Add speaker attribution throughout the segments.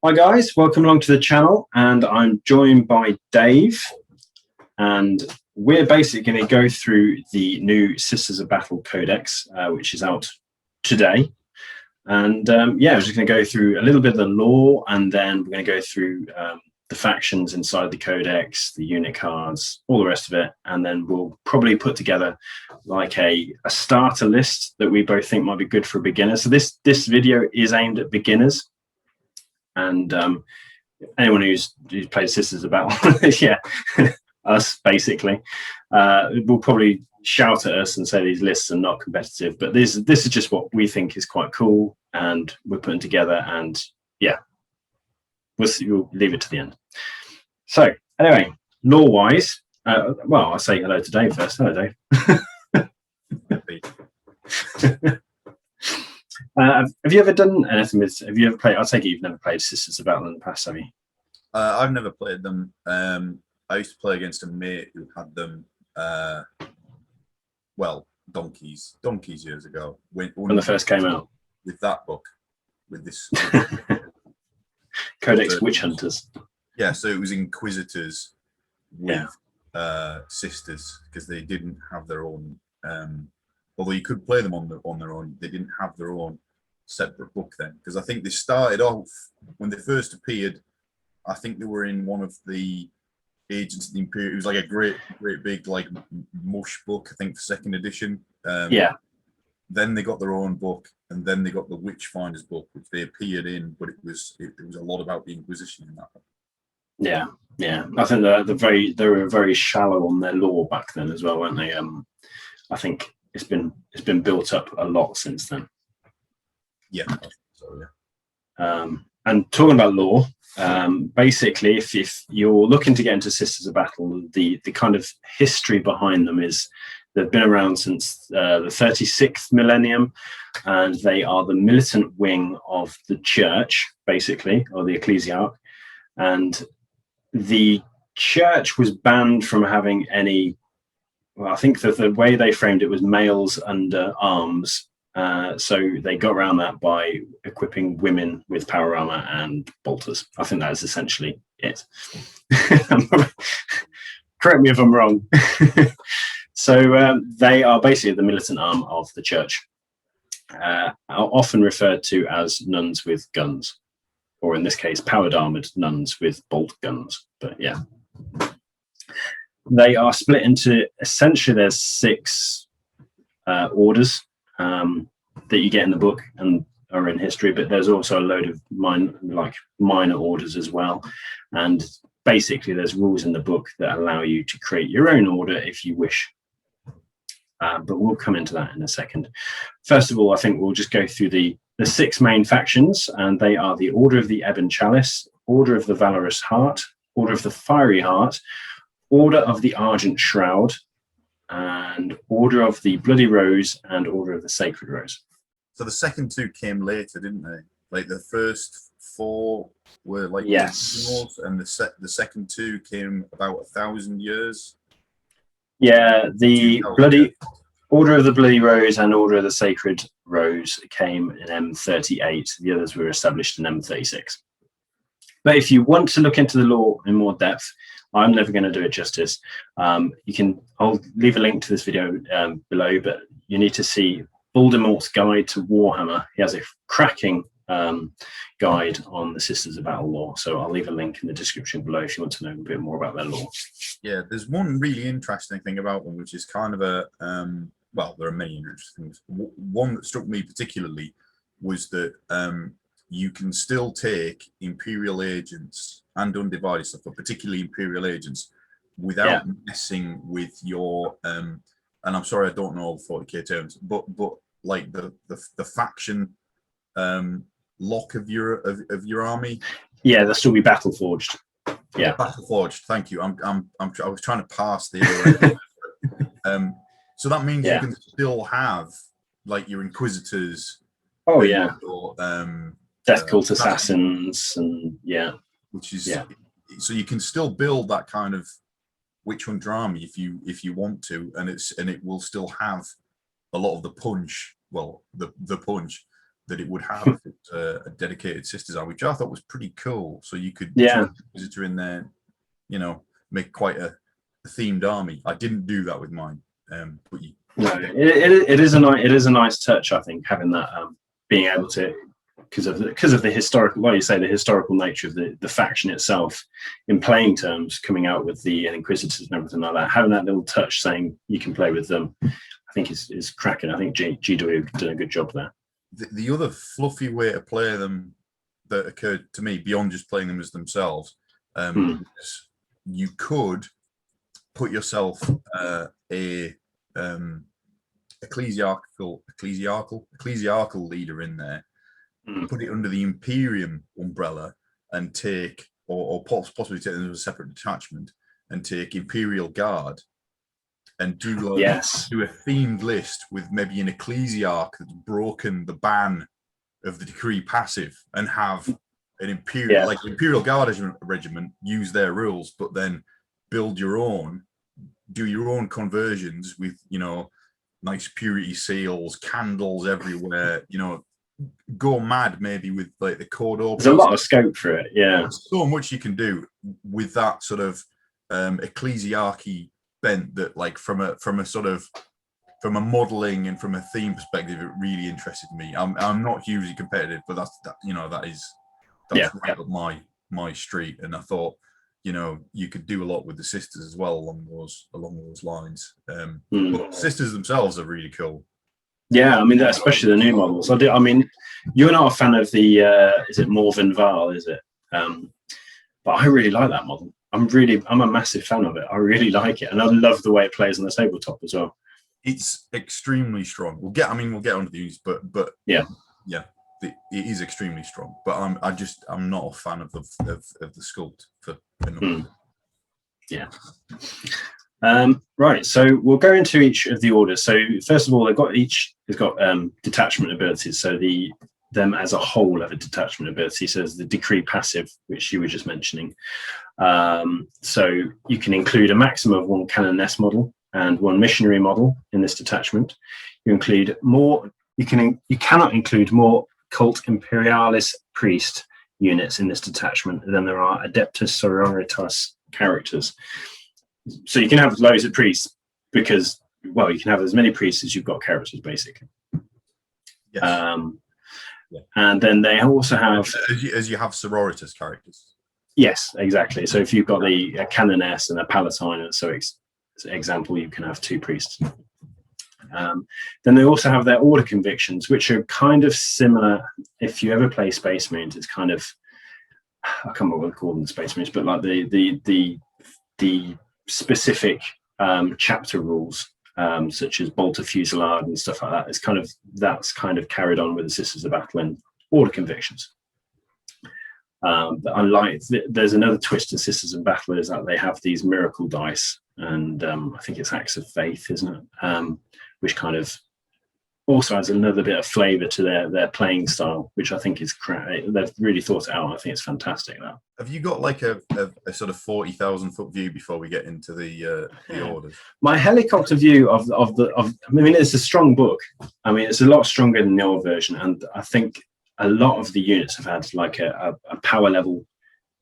Speaker 1: Hi guys, welcome along to the channel, and I'm joined by Dave, and we're basically going to go through the new Sisters of Battle Codex, which is out today. And yeah, we're just going to go through a little bit of the lore, and then we're going to go through the factions inside the codex, the unit cards, all the rest of it, and then we'll probably put together like a starter list that we both think might be good for beginners. So this video is aimed at beginners. And anyone who's played Sisters of Battle, yeah, us basically, will probably shout at us and say these lists are not competitive. But this is just what we think is quite cool, and we're putting together. And yeah, we'll leave it to the end. So anyway, lore-wise, well, I'll say hello to Dave first. Hello, Dave. Have you ever done anything with? Have you ever played? I'll take it you've never played Sisters of Battle in the past, have you?
Speaker 2: I've never played them. I used to play against a mate who had them. Well, donkeys years ago when
Speaker 1: they first came out.
Speaker 2: With that book, with this
Speaker 1: Codex Witch Hunters.
Speaker 2: Yeah, so it was Inquisitors with Sisters, because they didn't have their own. Although you could play them on their own, they didn't have their own separate book then. Because I think they started off, when they first appeared, I think they were in one of the Agents of the Imperium. It was like a great big like mush book, I think, for second edition.
Speaker 1: Yeah.
Speaker 2: Then they got their own book, and then they got the Witchfinders book, which they appeared in, but it was a lot about the Inquisition in that book. Yeah.
Speaker 1: I think they were very shallow on their lore back then as well, weren't they? I think it's been built up a lot since then.
Speaker 2: Yeah. So yeah.
Speaker 1: And talking about lore, basically, if you're looking to get into Sisters of Battle, the kind of history behind them is they've been around since the 36th millennium, and they are the militant wing of the church, basically, or the ecclesiarch. And the church was banned from having any. Well, I think that the way they framed it was males under arms. So they got around that by equipping women with power armor and bolters. I think that is essentially it. Correct me if I'm wrong. So they are basically the militant arm of the church, often referred to as nuns with guns, or in this case, powered armored nuns with bolt guns. But yeah. They are split into, essentially, there's 6 orders that you get in the book and are in history, but there's also a load of minor orders as well. And basically, there's rules in the book that allow you to create your own order if you wish. But we'll come into that in a second. First of all, I think we'll just go through the 6 main factions, and they are the Order of the Ebon Chalice, Order of the Valorous Heart, Order of the Fiery Heart, Order of the Argent Shroud, and Order of the Bloody Rose, and Order of the Sacred Rose.
Speaker 2: So the second 2 came later, didn't they? Like the first 4 were like
Speaker 1: yes,
Speaker 2: and the second 2 came about 1,000 years.
Speaker 1: Yeah, the bloody Order of the Bloody Rose and Order of the Sacred Rose came in M38. The others were established in M36. But if you want to look into the lore in more depth, I'm never going to do it justice. I'll leave a link to this video below, but you need to see Voldemort's Guide to Warhammer. He has a cracking guide on the Sisters of Battle lore, so I'll leave a link in the description below if you want to know a bit more about their lore.
Speaker 2: Yeah, there's one really interesting thing about them, which is kind of a well, there are many interesting things. One that struck me particularly was that you can still take Imperial agents and undivided stuff, but particularly Imperial agents, without messing with your and I'm sorry I don't know all the 40k terms, but like the faction lock of your army.
Speaker 1: Yeah, they'll still be battle forged. Yeah,
Speaker 2: battle forged. Thank you. I was trying to pass the. So that means you can still have like your Inquisitors.
Speaker 1: Oh yeah.
Speaker 2: Or,
Speaker 1: Death Cult Assassins, and
Speaker 2: which is so you can still build that kind of witch hunter army if you want to, and it will still have a lot of the punch. Well, the punch that it would have a dedicated Sisters Army, which I thought was pretty cool. So you could visitor in there, you know, make quite a themed army. I didn't do that with mine, but
Speaker 1: it is a nice touch, I think, having that being able to, because of the historical, like you say, the historical nature of the faction itself in playing terms, coming out with the Inquisitors and everything like that, having that little touch saying you can play with them, I think is cracking. I think GW have done a good job there.
Speaker 2: The other fluffy way to play them that occurred to me beyond just playing them as themselves, is you could put yourself a ecclesiarchal leader in there, put it under the Imperium umbrella, and take, or possibly take them as a separate detachment, and take Imperial Guard, and do do a themed list with maybe an ecclesiarch that's broken the ban of the decree passive, and have an Imperial like Imperial Guard regiment use their rules, but then build your own, do your own conversions with, you know, nice purity seals, candles everywhere, you know, go mad maybe with like the code open.
Speaker 1: There's a lot of scope for it. Yeah,
Speaker 2: there's so much you can do with that sort of ecclesiarchy bent that, like, from a modeling and from a theme perspective, it really interested me. I'm not hugely competitive, but that's right up my street. And I thought, you know, you could do a lot with the Sisters as well along those lines. But Sisters themselves are really cool.
Speaker 1: Yeah, I mean, especially the new models. I mean, you're not a fan of the is it Morvenn Vahl, is it? But I really like that model. I'm a massive fan of it. I really like it, and I love the way it plays on the tabletop as well.
Speaker 2: It's extrememely strong. We'll get onto these, but it is extremely strong. But I'm not a fan of the sculpt for
Speaker 1: Yeah. Right, so we'll go into each of the orders. So first of all, each has got detachment abilities. So them as a whole have a detachment ability. So there's the decree passive, which you were just mentioning. So you can include a maximum of one Canoness model and one missionary model in this detachment. You cannot include more cult imperialis priest units in this detachment than there are adeptus sororitas characters. So you can have loads of priests because, well, you can have as many priests as you've got characters, basically. Yes. And then they also have,
Speaker 2: as you have sororitas characters.
Speaker 1: Yes, exactly. So if you've got a Canoness and a Palatine, and so example, you can have two priests. Then they also have their order convictions, which are kind of similar. If you ever play Space Marines, it's kind of, I can't remember what to call them, the Space Marines, but like the specific chapter rules, such as Bolter Fusillade and stuff like that. That's kind of carried on with the Sisters of Battle and order convictions. But unlike, there's another twist to Sisters of Battle, is that they have these miracle dice, and I think it's Acts of Faith, isn't it? Which kind of also adds another bit of flavour to their playing style, which I think is they've really thought it out. I think it's fantastic. That.
Speaker 2: Have you got like a sort of 40,000 foot view before we get into the orders?
Speaker 1: My helicopter view of I mean, it's a strong book. I mean, it's a lot stronger than the old version, and I think a lot of the units have had like a power level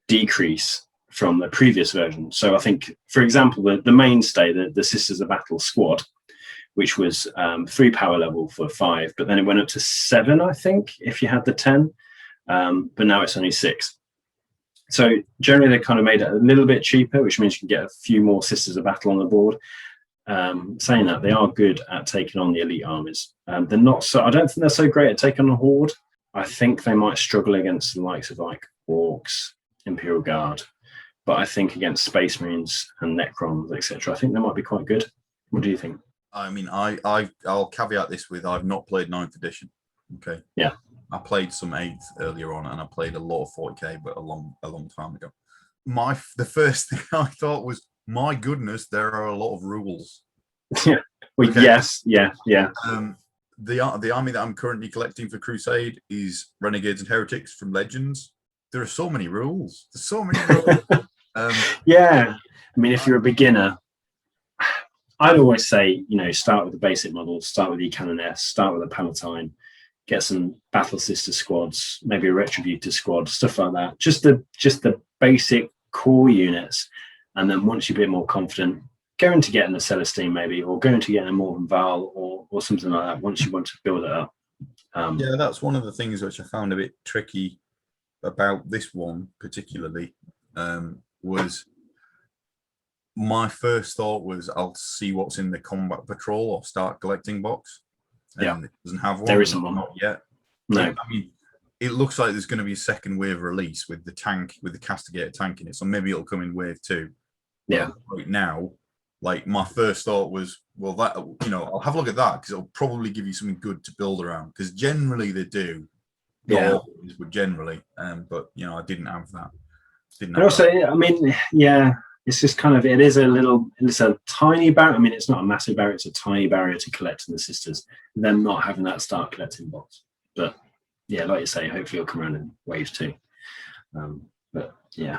Speaker 1: decrease from the previous version. So I think, for example, the mainstay, the Sisters of Battle squad, which was 3 power level for 5, but then it went up to 7, I think, if you had the 10. But now it's only 6. So generally they kind of made it a little bit cheaper, which means you can get a few more Sisters of Battle on the board. Saying that, they are good at taking on the elite armies. They're not so. I don't think they're so great at taking on a horde. I think they might struggle against the likes of like Orcs, Imperial Guard, but I think against Space Marines and Necrons, etc., I think they might be quite good. What do you think?
Speaker 2: I mean, I'll caveat this with I've not played 9th edition. Okay.
Speaker 1: Yeah.
Speaker 2: I played some 8th earlier on, and I played a lot of 40k, but a long time ago. The first thing I thought was, my goodness, there are a lot of rules.
Speaker 1: Yeah. Well, okay. Yes. Yeah. Yeah.
Speaker 2: The army that I'm currently collecting for Crusade is Renegades and Heretics from Legends. There are so many rules. There's so many rules.
Speaker 1: Yeah. I mean, if you're a beginner, I'd always say, start with the basic models, start with the Canoness, start with the Palatine, get some Battle Sister squads, maybe a Retributor squad, stuff like that. Just the basic core units. And then once you're a bit more confident, go into getting a Celestine maybe, or go into getting a Morvenn Vahl or something like that once you want to build it up.
Speaker 2: Yeah, that's one of the things which I found a bit tricky about this one particularly, was my first thought was I'll see what's in the combat patrol or start collecting box. And it doesn't have one.
Speaker 1: There isn't one.
Speaker 2: Not yet.
Speaker 1: No.
Speaker 2: I mean, it looks like there's going to be a second wave release with the tank, with the Castigator tank in it. So maybe it'll come in wave 2.
Speaker 1: Yeah.
Speaker 2: But right now, like my first thought was, well, that, you know, I'll have a look at that because it'll probably give you something good to build around. Because generally they do.
Speaker 1: Yeah.
Speaker 2: Always, but generally, but you know, I didn't have that.
Speaker 1: And also, I mean, yeah, it's just kind of, it's a tiny barrier. I mean, it's not a massive barrier, it's a tiny barrier to collecting the sisters, them not having that start collecting box. But yeah, like you say, hopefully it'll come around in waves 2. But yeah.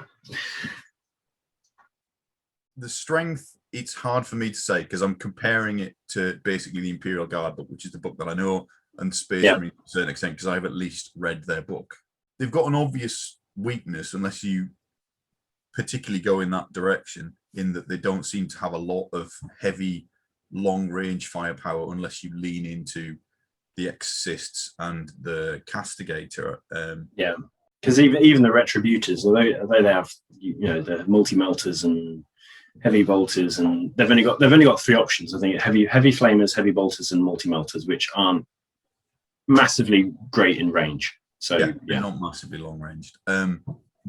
Speaker 2: The strength, it's hard for me to say because I'm comparing it to basically the Imperial Guard book, which is the book that I know, and Space Marine to a certain extent because I've at least read their book. They've got an obvious weakness unless you particularly go in that direction, in that they don't seem to have a lot of heavy long range firepower unless you lean into the Exorcists and the Castigator.
Speaker 1: Yeah, because even the Retributors, although they have, you know, the multi-melters and heavy bolters, and they've only got 3 options. I think heavy flamers, heavy bolters, and multi-melters, which aren't massively great in range. So
Speaker 2: they're not massively long ranged.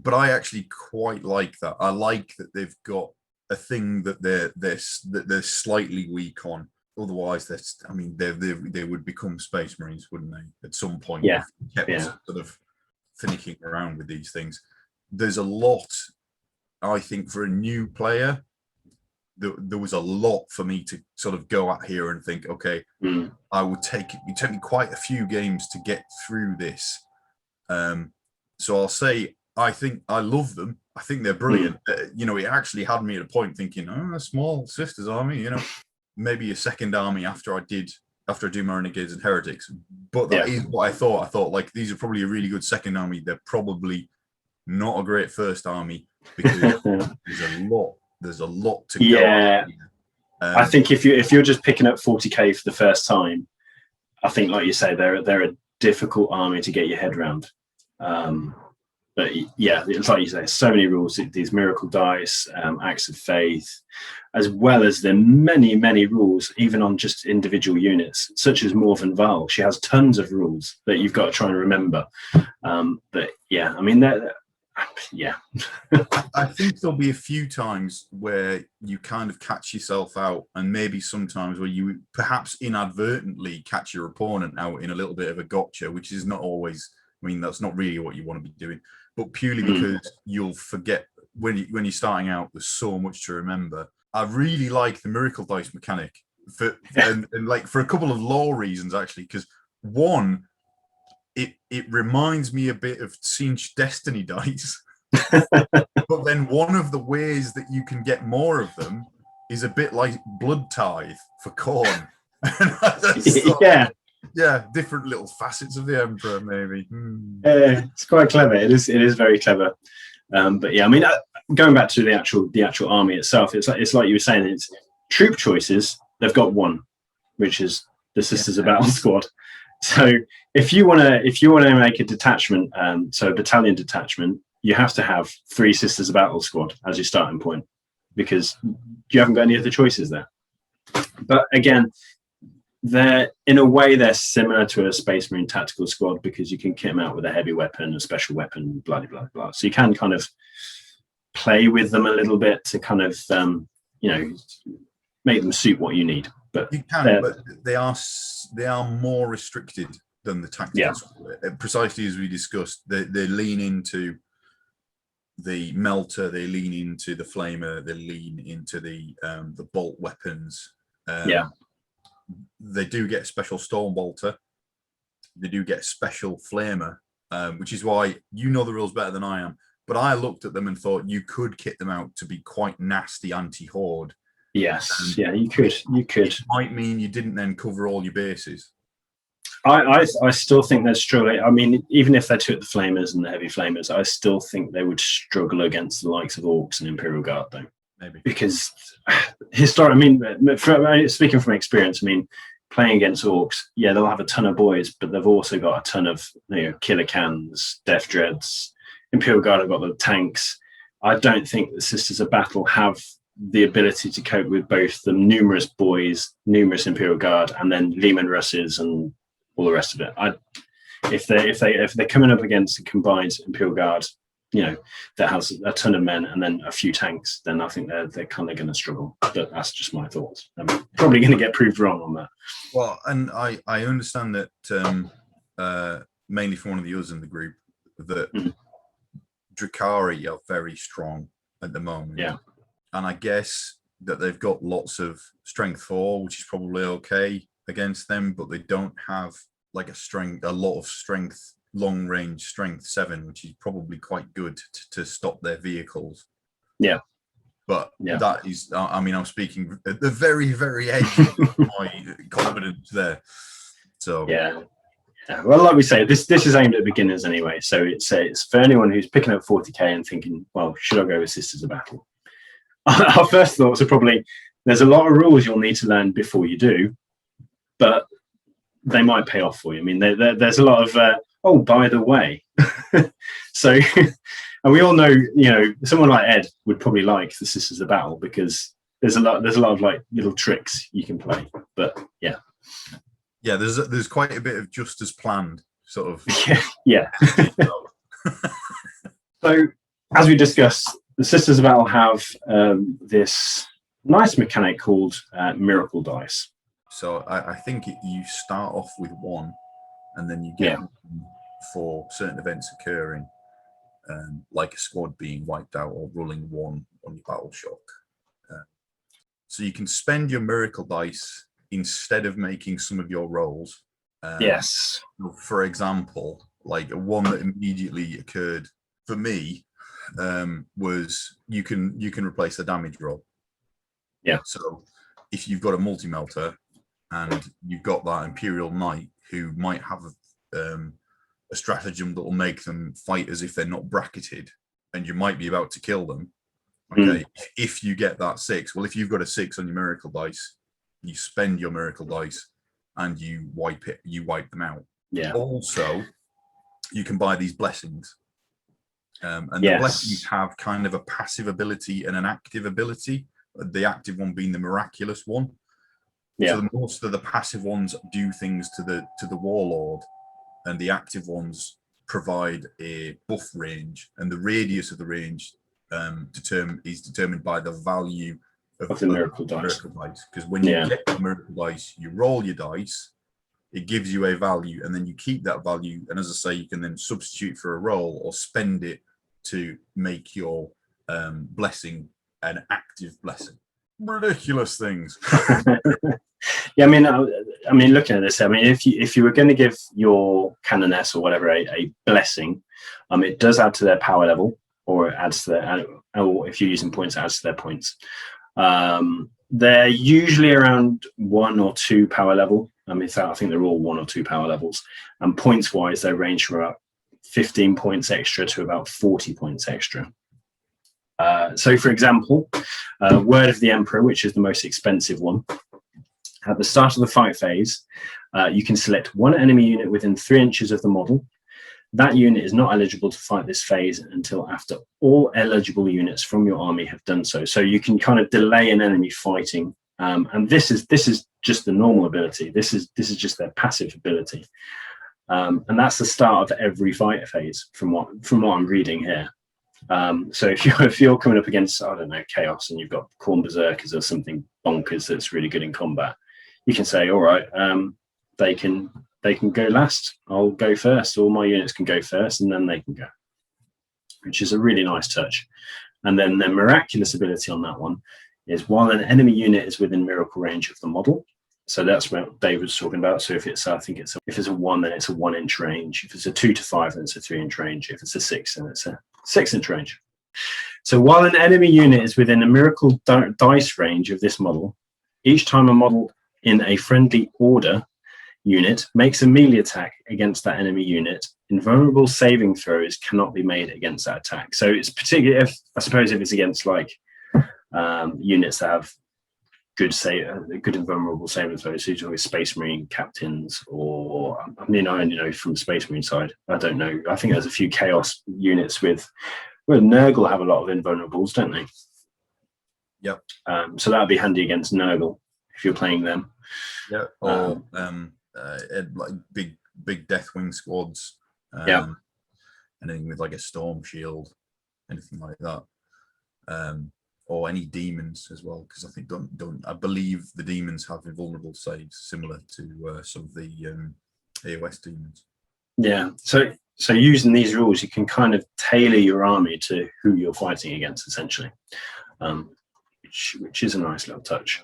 Speaker 2: But I actually quite like that. I like that they've got a thing that they're slightly weak on. Otherwise, I mean, they would become Space Marines, wouldn't they? At some point,
Speaker 1: yeah,
Speaker 2: sort of finicking around with these things. There's a lot, I think, for a new player. There was a lot for me to sort of go at here and think, okay, I would take me quite a few games to get through this. So I'll say, I think I love them. I think they're brilliant. You know, it actually had me at a point thinking, oh, a small Sisters army, you know, maybe a second army after I do my Renegades and Heretics. But that is what I thought. I thought, like, these are probably a really good second army. They're probably not a great first army because there's a lot to go at.
Speaker 1: I think if you're just picking up 40k for the first time, I think, like you say, they're a difficult army to get your head around. But yeah, it's like you say, so many rules, these miracle dice, acts of faith, as well as the many rules, even on just individual units, such as Morvenn Vahl. She has tons of rules that you've got to try and remember. But yeah, I mean, yeah.
Speaker 2: I think there'll be a few times where you kind of catch yourself out, and maybe sometimes where you perhaps inadvertently catch your opponent out in a little bit of a gotcha, which is not always, I mean, that's not really what you want to be doing, but purely because you'll forget when you're starting out, there's so much to remember. I really like the miracle dice mechanic and like for a couple of lore reasons, actually, because one, it reminds me a bit of Tzeentch Destiny dice. But then one of the ways that you can get more of them is a bit like Blood Tithe for Khorne. Yeah, different little facets of the Emperor, maybe.
Speaker 1: It's quite clever. It is very clever. But yeah, I mean, going back to the actual army itself, it's like you were saying, it's troop choices. They've got one, which is the Sisters of Battle Squad. So if you want to make a detachment, so a battalion detachment, you have to have 3 Sisters of Battle Squad as your starting point, because you haven't got any other choices there. But again, they're similar to a Space Marine tactical squad, because you can kit them out with a heavy weapon, a special weapon, blah blah blah. So you can kind of play with them a little bit to kind of make them suit what you need. But
Speaker 2: you can, but they are more restricted than the tactical squad. Precisely as we discussed, they lean into the melter, they lean into the flamer, they lean into the bolt weapons. They do get special storm bolter. They do get special flamer, which is why you know the rules better than I am. But I looked at them and thought you could kit them out to be quite nasty anti-horde.
Speaker 1: Yes, you could.
Speaker 2: It might mean you didn't then cover all your bases.
Speaker 1: I still think they're struggling. I mean, even if they took the flamers and the heavy flamers, I still think they would struggle against the likes of Orcs and Imperial Guard, though.
Speaker 2: Maybe
Speaker 1: Because speaking from experience, I mean, playing against Orcs, yeah, they'll have a ton of boys, but they've also got a ton of killer cans, Death Dreads. Imperial Guard have got the tanks. I don't think the Sisters of Battle have the ability to cope with both the numerous boys, numerous Imperial Guard, and then Leman Russes and all the rest of it. If they're coming up against a combined Imperial Guard, that has a ton of men and then a few tanks, then I think they're kind of going to struggle. But that's just my thoughts. I'm probably going to get proved wrong on that.
Speaker 2: Well, and I understand that mainly from one of the others in the group that Drakari are very strong at the moment.
Speaker 1: Yeah.
Speaker 2: And I guess that they've got lots of strength 4, which is probably okay against them, but they don't have like a lot of strength, long range strength 7, which is probably quite good to stop their vehicles.
Speaker 1: Yeah.
Speaker 2: But that is, I mean, I'm speaking at the very, very edge of my confidence there. So
Speaker 1: yeah. Well, like we say, this is aimed at beginners anyway. So it's for anyone who's picking up 40k and thinking, well, should I go with Sisters of Battle? Our first thoughts are probably there's a lot of rules you'll need to learn before you do, but they might pay off for you. I mean, there's a lot of oh, by the way. So, and we all know, someone like Ed would probably like the Sisters of Battle because there's a lot of like little tricks you can play. But yeah,
Speaker 2: there's quite a bit of just as planned sort of.
Speaker 1: Yeah. So, as we discussed, the Sisters of Battle have this nice mechanic called Miracle Dice.
Speaker 2: So I think you start off with 1, and then you get for certain events occurring, like a squad being wiped out or rolling 1 on your battle shock. So you can spend your Miracle Dice instead of making some of your rolls.
Speaker 1: Yes.
Speaker 2: For example, like one that immediately occurred for me was you can replace the damage roll.
Speaker 1: Yeah.
Speaker 2: So if you've got a multi-melter and you've got that Imperial Knight who might have a stratagem that will make them fight as if they're not bracketed, and you might be about to kill them. Okay, if you get that 6, well, if you've got a 6 on your Miracle Dice, you spend your Miracle Dice and you wipe them out.
Speaker 1: Yeah.
Speaker 2: Also, you can buy these blessings. And the blessings have kind of a passive ability and an active ability. The active one being the miraculous one. Yeah. So most of the passive ones do things to the warlord, and the active ones provide a buff range, and the radius of the range is determined by the value of the Miracle Dice. Because when you get the Miracle Dice, you roll your dice, it gives you a value, and then you keep that value. And as I say, you can then substitute for a roll or spend it to make your blessing an active blessing. Ridiculous things.
Speaker 1: Yeah, I mean, looking at this, I mean, if you were going to give your Canoness or whatever a blessing, it does add to their power level, or it adds to their, or if you're using points, it adds to their points. They're usually around 1 or 2 power level. I think they're all 1 or 2 power levels, and points wise, they range from about 15 points extra to about 40 points extra. So, for example, Word of the Emperor, which is the most expensive one. At the start of the fight phase, you can select one enemy unit within 3 inches of the model. That unit is not eligible to fight this phase until after all eligible units from your army have done so. So you can kind of delay an enemy fighting, and this is just the normal ability. This is just their passive ability, and that's the start of every fight phase from what I'm reading here. So if you're coming up against, I don't know, Chaos, and you've got Khorne Berserkers or something bonkers that's really good in combat, you can say, all right, they can go last, I'll go first, all my units can go first, and then they can go, which is a really nice touch. And then the miraculous ability on that one is while an enemy unit is within miracle range of the model. So that's what Dave was talking about. So if it's a 1, then it's a 1-inch range. If it's a 2 to 5, then it's a 3-inch range. If it's a 6, then it's a 6-inch range. So while an enemy unit is within a miracle dice range of this model, each time a model in a friendly order unit makes a melee attack against that enemy unit, invulnerable saving throws cannot be made against that attack. So it's particularly, if I suppose, if it's against like units that have good invulnerable saving throws, so you're talking Space Marine captains, or I mean, I only know from the Space Marine side. I don't know. I think there's a few Chaos units with Nurgle have a lot of invulnerables, don't they?
Speaker 2: Yep.
Speaker 1: So that would be handy against Nurgle if you're playing them.
Speaker 2: Yeah. Or like big Deathwing squads.
Speaker 1: Yeah.
Speaker 2: Anything with like a Storm Shield, anything like that. Or any demons as well, because I think I believe the demons have invulnerable saves similar to some of the AOS demons.
Speaker 1: Yeah. So using these rules, you can kind of tailor your army to who you're fighting against, essentially, which is a nice little touch.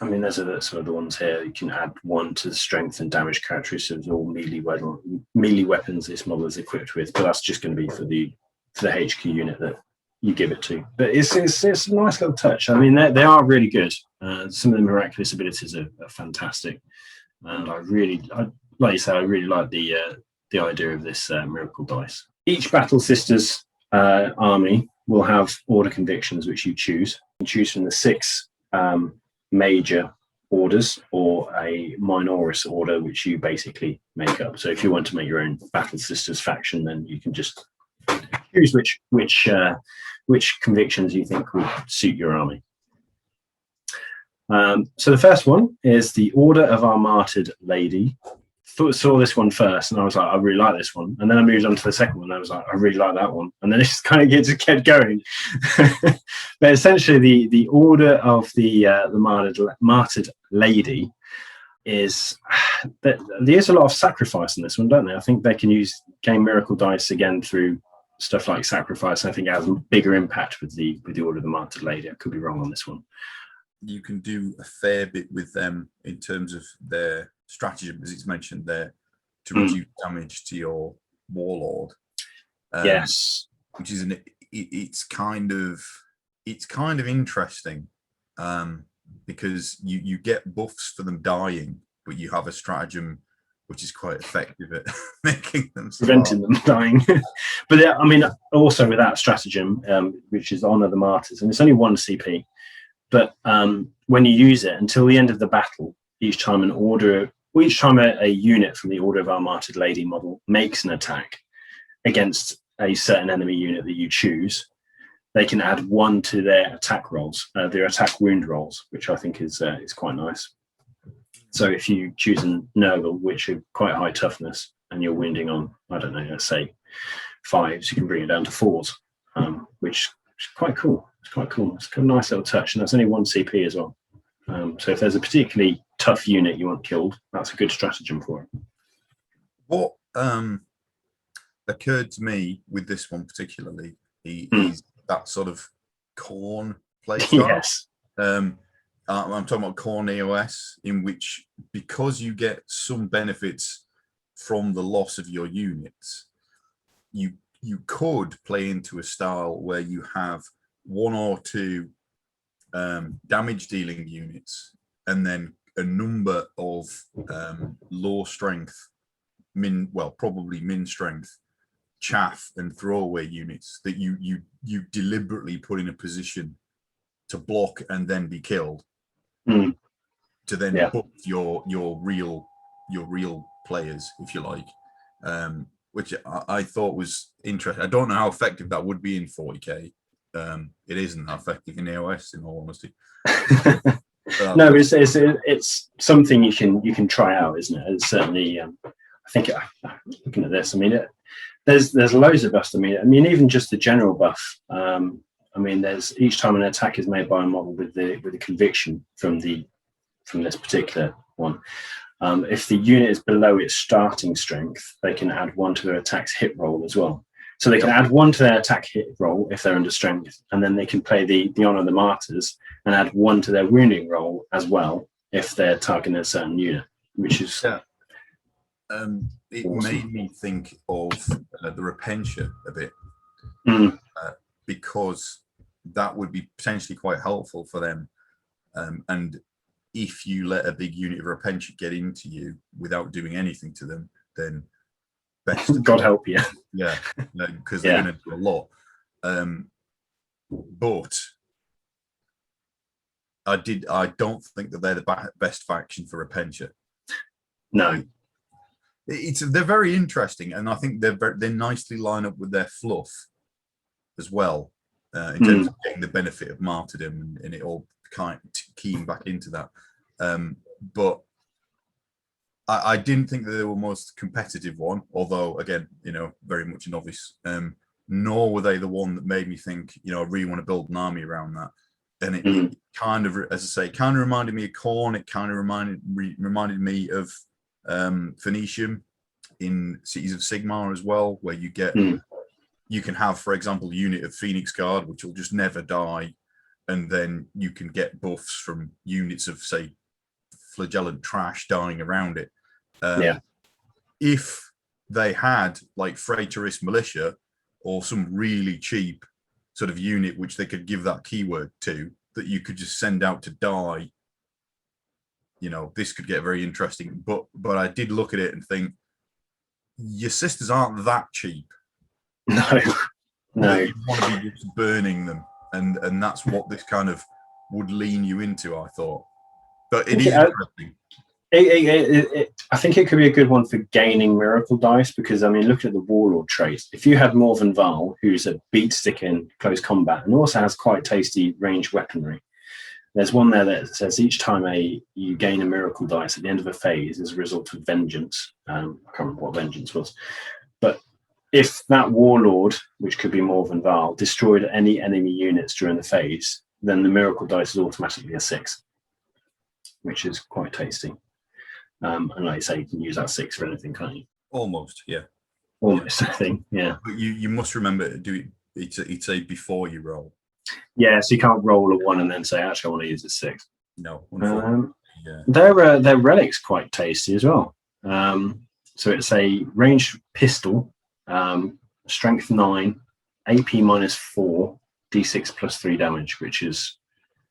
Speaker 1: I mean, there's some of the ones here. You can add 1 to the strength and damage characteristics of all melee weapons this model is equipped with, but that's just going to be for the HQ unit that you give it to. But it's a nice little touch. I mean, they are really good. Some of the miraculous abilities are fantastic, and like you say, I really like the idea of this miracle dice. Each Battle Sisters army will have order convictions which you choose. You choose from the 6 major orders or a Minoris order which you basically make up. So if you want to make your own Battle Sisters faction, then you can just choose which convictions you think would suit your army. So the first one is the Order of our Martyred Lady. Saw this one first, and I was like, I really like this one. And then I moved on to the second one, and I was like, I really like that one. And then it just kind of just kept going. But essentially, the Order of the Martyred Lady is that there's a lot of sacrifice in this one, don't they? I think they can gain miracle dice again through stuff like sacrifice. I think it has a bigger impact with the Order of the Martyred Lady. I could be wrong on this one.
Speaker 2: You can do a fair bit with them in terms of their stratagem, as it's mentioned there, to reduce damage to your warlord.
Speaker 1: Yes,
Speaker 2: which is it's kind of interesting because you get buffs for them dying, but you have a stratagem which is quite effective at making them
Speaker 1: preventing them dying. But I mean, also with that stratagem, which is Honor the Martyrs, and it's only 1 CP. But when you use it until the end of the battle, each time a unit from the Order of our Martyred Lady model makes an attack against a certain enemy unit that you choose, they can add 1 to their attack rolls, their attack wound rolls, which I think is quite nice. So if you choose a Nurgle, which are quite high toughness, and you're wounding on, I don't know, let's say 5s, you can bring it down to 4s, which is quite cool. It's quite cool. It's a nice little touch, and that's only 1 CP as well. So if there's a particularly tough unit you want killed, that's a good stratagem for it.
Speaker 2: What occurred to me with this one particularly is that sort of Khorne playstyle.
Speaker 1: Yes.
Speaker 2: I'm talking about Khorne AOS, in which, because you get some benefits from the loss of your units, you could play into a style where you have 1 or 2 damage dealing units, and then a number of low strength, probably min strength, chaff and throwaway units that you deliberately put in a position to block and then be killed, to then buff your real players, if you like, which I thought was interesting. I don't know how effective that would be in 40k. It isn't that effective in AOS, in all honesty.
Speaker 1: No, it's something you can try out, isn't it? It's certainly, I think, looking at this, I mean, there's loads of buffs. I mean, even just the general buff. I mean, there's each time an attack is made by a model with the conviction from this particular one. If the unit is below its starting strength, they can add 1 to their attack's hit roll as well. So they can add 1 to their attack hit roll if they're under strength, and then they can play the Honor of the Martyrs and add 1 to their wounding roll as well if they're targeting a certain unit, which is
Speaker 2: it
Speaker 1: awesome.
Speaker 2: Made me think of the Repentia a bit, because that would be potentially quite helpful for them. And if you let a big unit of Repentia get into you without doing anything to them, then best.
Speaker 1: God help you.
Speaker 2: Yeah, because they're going to do a lot. But I don't think that they're the best faction for Repentia.
Speaker 1: No.
Speaker 2: They're very interesting, and I think they nicely line up with their fluff as well, in terms of getting the benefit of martyrdom and it all kind of keying back into that. But I didn't think that they were the most competitive one, although again, very much a novice. Nor were they the one that made me think, I really want to build an army around that. And it kind of, as I say, kind of reminded me of Khorne. It kind of reminded me of Phoenicium in Cities of Sigmar as well, where you get you can have, for example, a unit of Phoenix Guard which will just never die, and then you can get buffs from units of, say, flagellant trash dying around it. If they had like Freighterist Militia or some really cheap sort of unit which they could give that keyword to, that you could just send out to die, this could get very interesting. But I did look at it and think, your sisters aren't that cheap.
Speaker 1: No.
Speaker 2: You want to be just burning them, and that's what this kind of would lean you into, I thought. But it is interesting.
Speaker 1: I think it could be a good one for gaining miracle dice, because look at the warlord trait. If you had Morvenn Vahl, who's a beat stick in close combat and also has quite tasty ranged weaponry, there's one there that says each time you gain a miracle dice at the end of a phase as a result of vengeance. I can't remember what vengeance was, but if that warlord, which could be Morvenn Vahl, destroyed any enemy units during the phase, then the miracle dice is automatically a 6, which is quite tasty. And like you say, you can use that 6 for anything, can't you?
Speaker 2: Almost, yeah.
Speaker 1: Almost, I think, yeah.
Speaker 2: But you must remember to do it. It's a before you roll.
Speaker 1: Yeah, so you can't roll a 1 and then say, actually, I want to use a 6.
Speaker 2: No.
Speaker 1: Their relics quite tasty as well. So it's a ranged pistol, strength 9, AP -4, D6 +3 damage, which is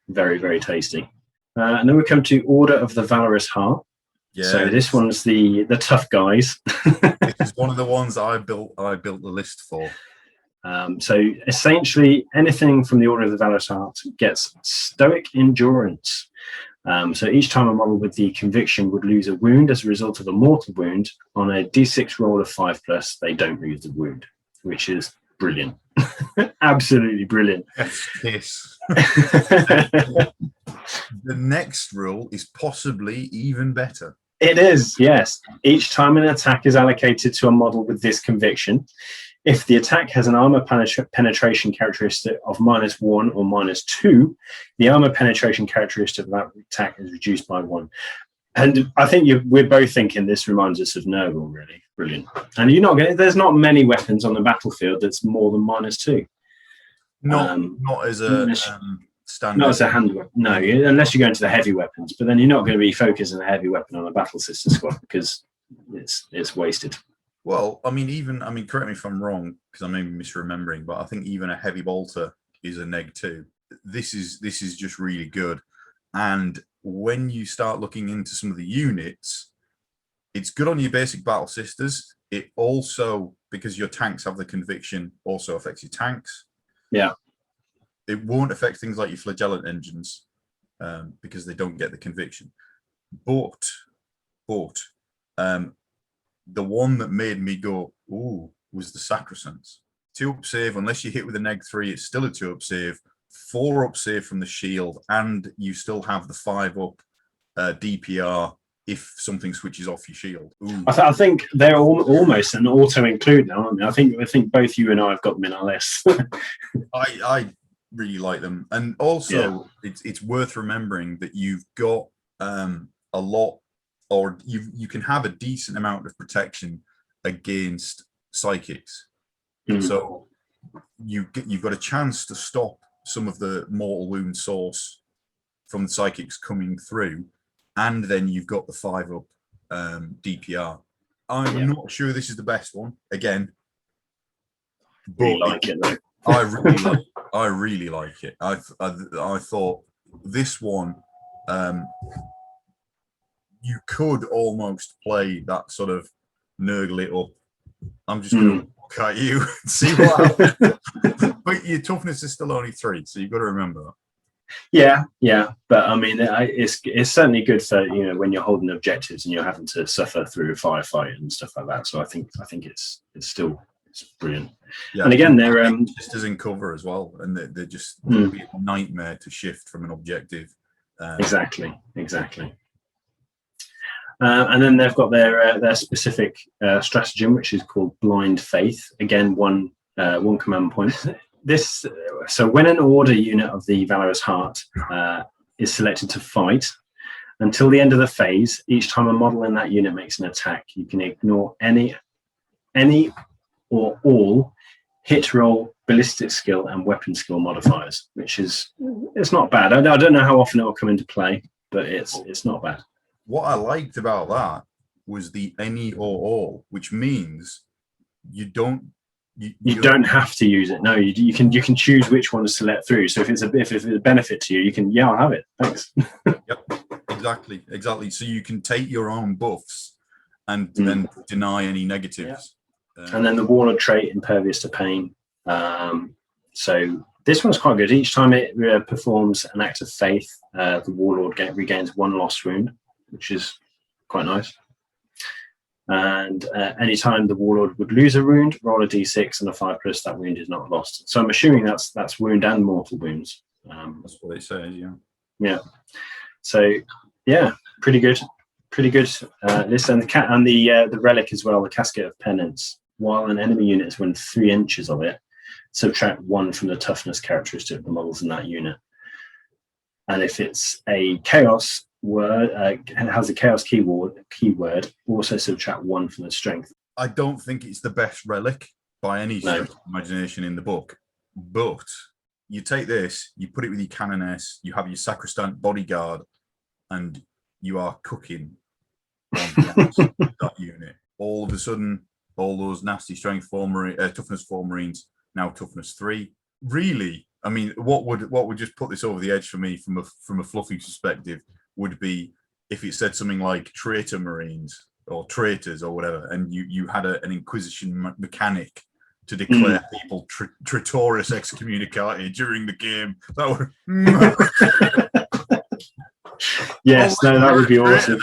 Speaker 1: very, very tasty. And then we come to Order of the Valorous Heart. Yeah. So this one's the tough guys.
Speaker 2: This is one of the ones I built the list for.
Speaker 1: So essentially, anything from the Order of the Valorous Heart gets stoic endurance. So each time a model with the conviction would lose a wound as a result of a mortal wound, on a D6 roll of 5+, they don't lose the wound, which is brilliant. Absolutely brilliant.
Speaker 2: Yes. The next rule is possibly even better.
Speaker 1: It is, yes. Each time an attack is allocated to a model with this conviction, if the attack has an armor penetration characteristic of -1 or -2, the armor penetration characteristic of that attack is reduced by 1. And I think we're both thinking this reminds us of Nurgle, really. Brilliant. And there's not many weapons on the battlefield that's more than -2.
Speaker 2: Not as a standard.
Speaker 1: Not as a hand weapon, no, unless you go into the heavy weapons. But then you're not going to be focusing a heavy weapon on a Battle Sister squad because it's wasted.
Speaker 2: Well, correct me if I'm wrong, because I may be misremembering, but I think even a heavy bolter is a -2. This is just really good. And when you start looking into some of the units, it's good on your basic Battle Sisters. It also, because your tanks have the conviction, also affects your tanks.
Speaker 1: Yeah.
Speaker 2: It won't affect things like your Flagellant engines because they don't get the conviction. But the one that made me go, ooh, was the Sacresants. 2-up save, unless you hit with a -3, it's still a 2-up save. 4-up save from the shield, and you still have the 5-up DPR if something switches off your shield.
Speaker 1: I think they're almost an auto-include now, aren't they? I think both you and I have got them in our list.
Speaker 2: I really like them. And also, it's worth remembering that you've got a lot, or you can have a decent amount of protection against psychics. So you've got a chance to stop some of the mortal wound source from the psychics coming through, and then you've got the 5-up DPR. I'm not sure this is the best one again, but I really like it. I thought this one you could almost play that sort of nurgle it up. I'm just going to look at you and see what happens. But your toughness is still only 3, so you've got to remember that.
Speaker 1: Yeah, but I mean, it's certainly good for, you know, when you're holding objectives and you're having to suffer through a firefight and stuff like that. So I think it's still brilliant.
Speaker 2: Yeah,
Speaker 1: and again, they're
Speaker 2: sisters in cover as well, and they're just a nightmare to shift from an objective.
Speaker 1: Exactly. And then they've got their specific stratagem, which is called Blind Faith. Again, one command point. So when an order unit of the Valorous Heart is selected to fight, until the end of the phase, each time a model in that unit makes an attack, you can ignore any or all hit roll, ballistic skill, and weapon skill modifiers, which is it's not bad. I don't know how often it will come into play, but it's not bad.
Speaker 2: What I liked about that was the any or all, which means you don't
Speaker 1: have to use it. No, you can choose which one to select through. So if it's a benefit to you, you can I'll have it. Thanks.
Speaker 2: Yep, exactly. So you can take your own buffs and then deny any negatives.
Speaker 1: Yeah. And then the Warlord trait, impervious to pain. So this one's quite good. Each time it performs an act of faith, the Warlord regains 1 lost wound, which is quite nice. And anytime the Warlord would lose a wound, roll a d6 and a 5+, that wound is not lost. So I'm assuming that's wound and mortal wounds.
Speaker 2: That's what it says, yeah.
Speaker 1: Yeah. So yeah, pretty good list. And the relic as well, the Casket of Penance. While an enemy unit is within 3 inches of it, subtract 1 from the toughness characteristic of the models in that unit. And if it's a chaos word, has a chaos keyword, also subtract 1 from the strength.
Speaker 2: I don't think it's the best relic by any stretch of imagination in the book, but you take this, you put it with your Canoness, you have your Sacrestant bodyguard, and you are cooking on that unit. All of a sudden, all those nasty strength toughness 4 Marines, now toughness 3. Really, I mean, what would just put this over the edge for me from a fluffy perspective would be if it said something like traitor Marines or traitors or whatever, and you had an Inquisition mechanic to declare people traitorous excommunicated during the game. That would
Speaker 1: yes, no, that would be awesome.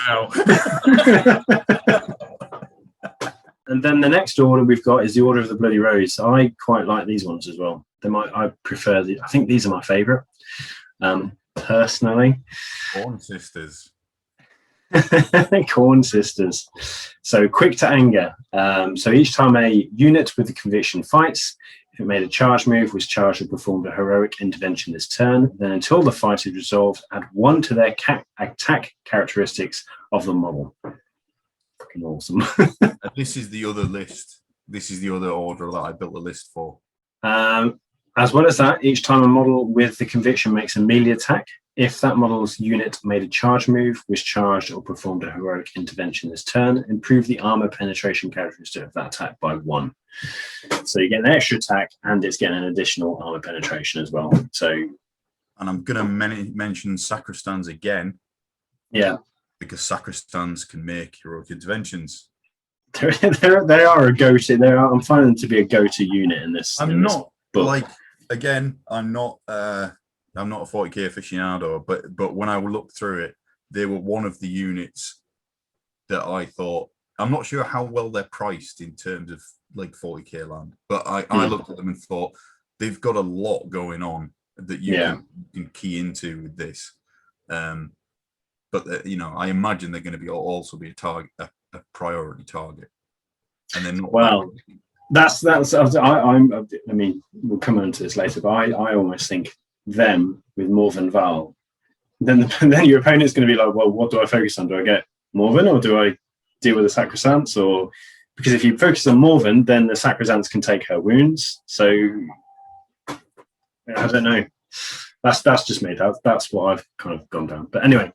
Speaker 1: And then the next order we've got is the Order of the Bloody Rose. I quite like these ones as well. I prefer I think these are my favourite, personally.
Speaker 2: Corn Sisters.
Speaker 1: Corn Sisters. So quick to anger. So each time a unit with the conviction fights, if it made a charge move, was charged or performed a heroic intervention this turn, then until the fight is resolved, add 1 to their attack characteristics of the model. Fucking awesome.
Speaker 2: This is the other list. This is the other order that I built the list for.
Speaker 1: As well as that, each time a model with the conviction makes a melee attack, if that model's unit made a charge move, was charged or performed a heroic intervention this turn, improve the armor penetration characteristic of that attack by 1. So you get an extra attack and it's getting an additional armor penetration as well. So,
Speaker 2: and I'm going to mention Sacristans again.
Speaker 1: Yeah. Because
Speaker 2: Sacristans can make heroic interventions.
Speaker 1: They are a go-to. I'm finding them to be a go-to unit in this.
Speaker 2: I'm not a 40k aficionado, but when I looked through it, they were one of the units that I thought. I'm not sure how well they're priced in terms of like 40k land, but I looked at them and thought they've got a lot going on that you can key into with this. But I imagine they're going to be also be a target, a priority target, and then
Speaker 1: well. That's. I mean, we'll come on to this later, but I almost think them with Morvenn Vahl. Then your opponent's going to be like, well, what do I focus on? Do I get Morvenn or do I deal with the Sacresants? Or because if you focus on Morvenn, then the Sacresants can take her wounds. So I don't know. That's just me. That's what I've kind of gone down. But anyway,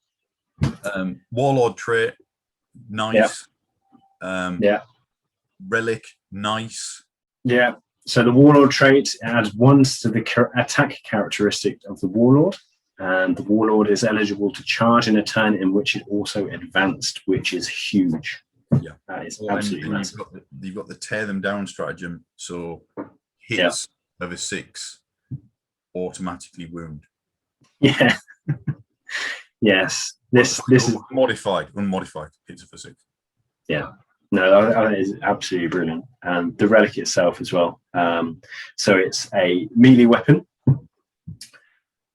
Speaker 2: Warlord trait, nice.
Speaker 1: Yeah.
Speaker 2: Relic, nice.
Speaker 1: Yeah. So the Warlord trait adds 1 to the attack characteristic of the Warlord. and the Warlord is eligible to charge in a turn in which it also advanced, which is huge.
Speaker 2: Yeah,
Speaker 1: that is absolutely massive.
Speaker 2: You've got the tear them down stratagem, so hits of a 6 automatically wound.
Speaker 1: Yeah. Yes. This is
Speaker 2: unmodified hits of a 6.
Speaker 1: Yeah. No, that is absolutely brilliant. And the relic itself as well. So it's a melee weapon,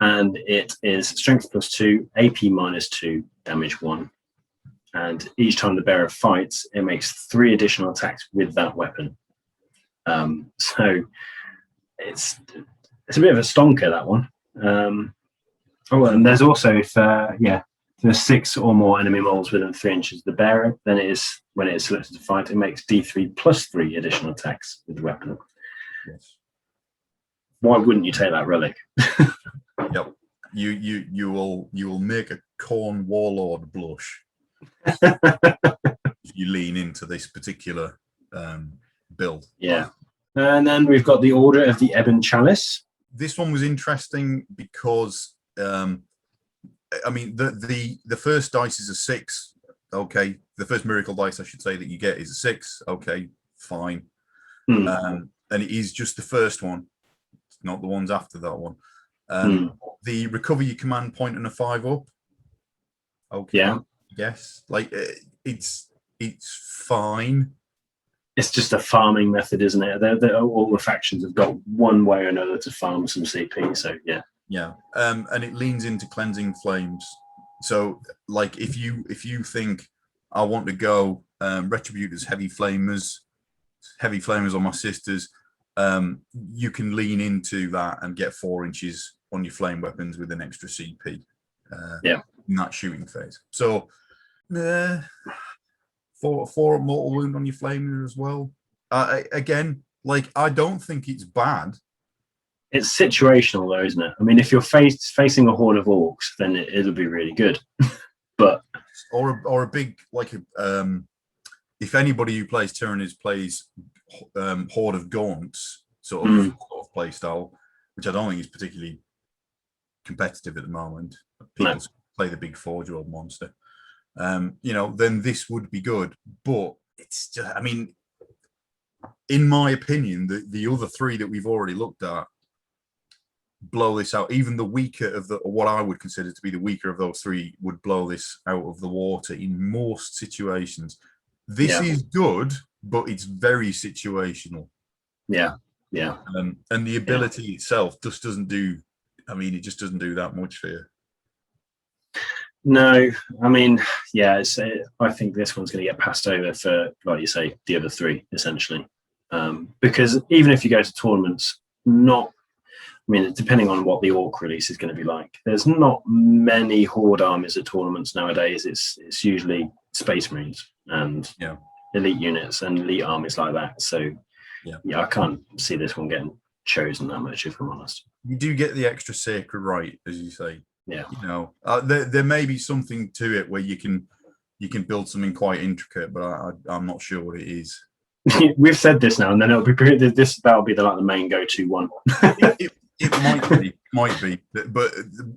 Speaker 1: and it is strength +2, AP -2, damage 1. And each time the bearer fights, it makes 3 additional attacks with that weapon. So it's a bit of a stonker, that one. And there's also if there's 6 or more enemy moles within 3 inches of the bearer, then when it is selected to fight, it makes D3 +3 additional attacks with the weapon.
Speaker 2: Yes.
Speaker 1: Why wouldn't you take that relic?
Speaker 2: Yep. You will make a Khorne Warlord blush if you lean into this particular build.
Speaker 1: Yeah. And then we've got the Order of the Ebon Chalice.
Speaker 2: This one was interesting because I mean the first dice is a 6. Okay, the first miracle dice I should say that you get is a 6. Okay, fine. And it is just the first one, not the ones after that one. The recover your command point and a 5 up. Okay,
Speaker 1: yeah,
Speaker 2: yes, like it's fine.
Speaker 1: It's just a farming method, isn't it? All the factions have got one way or another to farm some CP. So yeah.
Speaker 2: Yeah, and it leans into cleansing flames. So, like, if you think I want to go Retributors, heavy flamers on my sisters, you can lean into that and get 4 inches on your flame weapons with an extra CP. In that shooting phase. So, 4 mortal wound on your flamer as well. Again, like, I don't think it's bad.
Speaker 1: It's situational, though, isn't it? I mean, if you're facing a horde of orcs, then it'll be really good. But
Speaker 2: or a big, like, if anybody who plays Tyranids plays Horde of Gaunts sort of play style, which I don't think is particularly competitive at the moment. People play the big 4-year-old monster. Then this would be good. But it's just, I mean, in my opinion, the other 3 that we've already looked at blow this out. Even the weaker of what I would consider to be the weaker of those 3 would blow this out of the water in most situations. This is good, but it's very situational.
Speaker 1: Yeah.
Speaker 2: And the ability itself just doesn't do. I mean, it just doesn't do that much for you.
Speaker 1: No, I mean, I think this one's going to get passed over for, like you say, the other 3 essentially, because even if you go to tournaments, depending on what the orc release is going to be like, there's not many horde armies at tournaments nowadays. It's usually Space Marines and elite units and elite armies like that. So I can't see this one getting chosen that much, if I'm honest.
Speaker 2: You do get the extra sacred right, as you say.
Speaker 1: Yeah.
Speaker 2: There may be something to it where you can build something quite intricate, but I'm not sure what it is.
Speaker 1: We've said this now, and then that'll be the main go-to one.
Speaker 2: It might be, but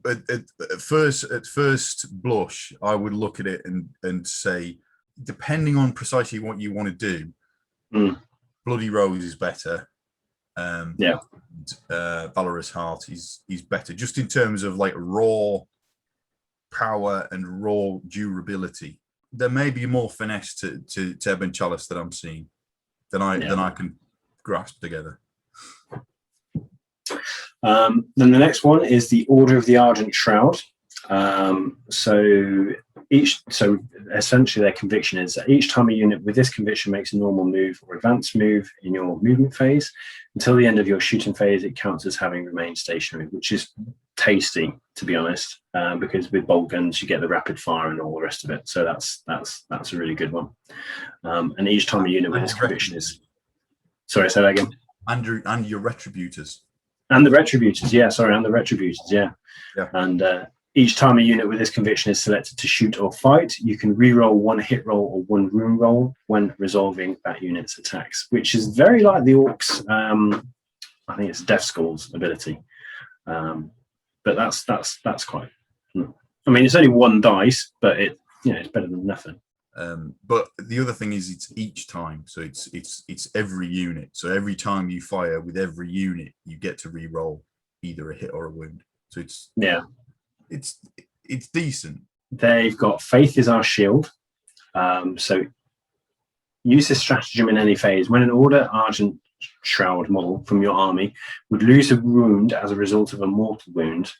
Speaker 2: at first blush, I would look at it and say, depending on precisely what you want to do, Bloody Rose is better. Valorous Heart is better, just in terms of like raw power and raw durability. There may be more finesse to Ebon Chalice that I'm seeing than I can grasp together.
Speaker 1: Then the next one is the Order of the Argent Shroud. So essentially their conviction is that each time a unit with this conviction makes a normal move or advanced move in your movement phase, until the end of your shooting phase, it counts as having remained stationary, which is tasty, to be honest, because with bolt guns you get the rapid fire and all the rest of it. So that's a really good one. And each time a unit with this conviction is, sorry, say that again.
Speaker 2: And your Retributors.
Speaker 1: And the Retributors, and the Retributors, yeah. And each time a unit with this conviction is selected to shoot or fight, you can re-roll 1 hit roll or 1 wound roll when resolving that unit's attacks, which is very like the Orcs. I think it's Death Skull's ability. but that's quite. I mean, it's only one dice, but it's better than nothing.
Speaker 2: But the other thing is it's each time, so it's every unit. So every time you fire with every unit, you get to re-roll either a hit or a wound. So it's decent.
Speaker 1: They've got Faith is our shield. So use this stratagem in any phase. When an Order Argent Shroud model from your army would lose a wound as a result of a mortal wound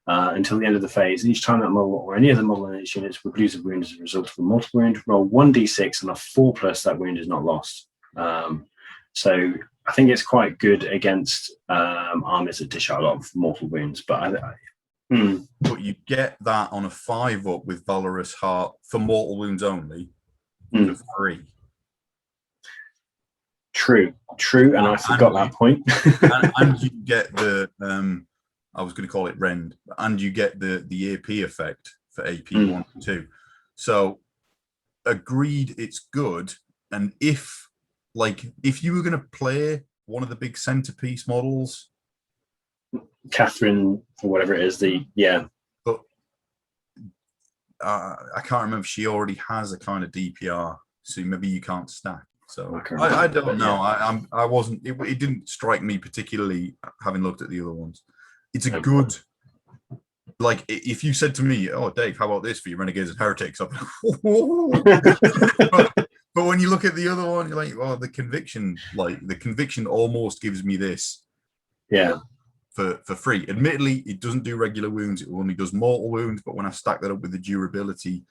Speaker 1: until the end of the phase, each time that model or any other model in its units would lose a wound as a result of a mortal wound, roll 1d6 and a 4+, that wound is not lost. So I think it's quite good against armies that dish out a lot of mortal wounds. But
Speaker 2: But you get that on a 5-up with Valorous Heart for mortal wounds only for free. True, and I forgot that point. and you get the I was going to call it rend, and you get the AP effect for AP 1 and 2. So agreed, it's good. And if you were going to play one of the big centerpiece models,
Speaker 1: Katherine or whatever it is,
Speaker 2: but I can't remember if she already has a kind of DPR, so maybe you can't stack. So I don't know. I wasn't. It didn't strike me particularly, having looked at the other ones. It's a good. Like if you said to me, "Oh, Dave, how about this for your Renegades and Heretics?" I'm like, but when you look at the other one, you're like, "Oh, the conviction almost gives me this."
Speaker 1: Yeah.
Speaker 2: For free. Admittedly, it doesn't do regular wounds; it only does mortal wounds. But when I stack that up with the durability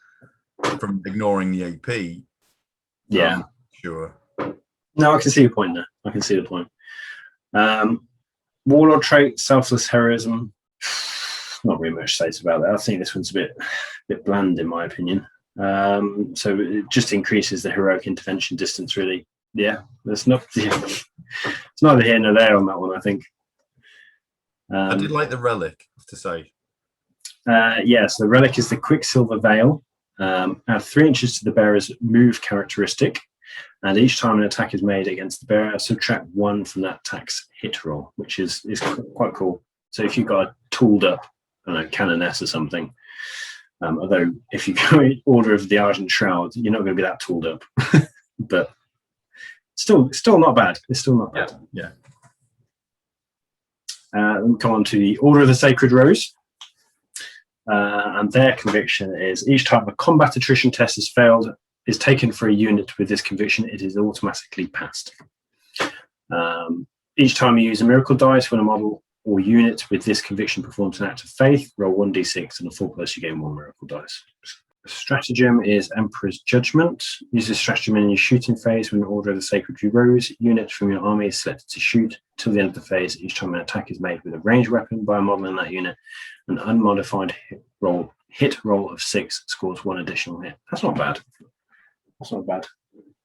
Speaker 2: from ignoring the AP, sure.
Speaker 1: No, I can see your point there. I can see the point. Warlord trait, selfless heroism. Not really much to say about that. I think this one's a bit bland in my opinion. So it just increases the heroic intervention distance. Really, there's not. It's neither here nor there on that one. I think.
Speaker 2: I did like the relic, to say.
Speaker 1: So the relic is the Quicksilver Veil. Add 3 inches to the bearer's move characteristic, and each time an attack is made against the bearer, subtract 1 from that attack's hit roll, which is quite cool. So if you've got a tooled up, I don't know, Canoness or something, although if you go in order of the Argent Shroud, you're not going to be that tooled up, but still not bad. It's still not bad.
Speaker 2: Yeah.
Speaker 1: We come on to the Order of the Sacred Rose. And their conviction is each time a combat attrition test has failed, is taken for a unit with this conviction, it is automatically passed. Each time you use a miracle dice when a model or unit with this conviction performs an act of faith, roll 1d6 and a 4+, you gain 1 miracle dice. Stratagem is Emperor's Judgment. Use this stratagem in your shooting phase when an Order of the Sacred Rose unit from your army is selected to shoot till the end of the phase. Each time an attack is made with a ranged weapon by a model in that unit, an unmodified hit roll of 6 scores 1 additional hit. That's not bad.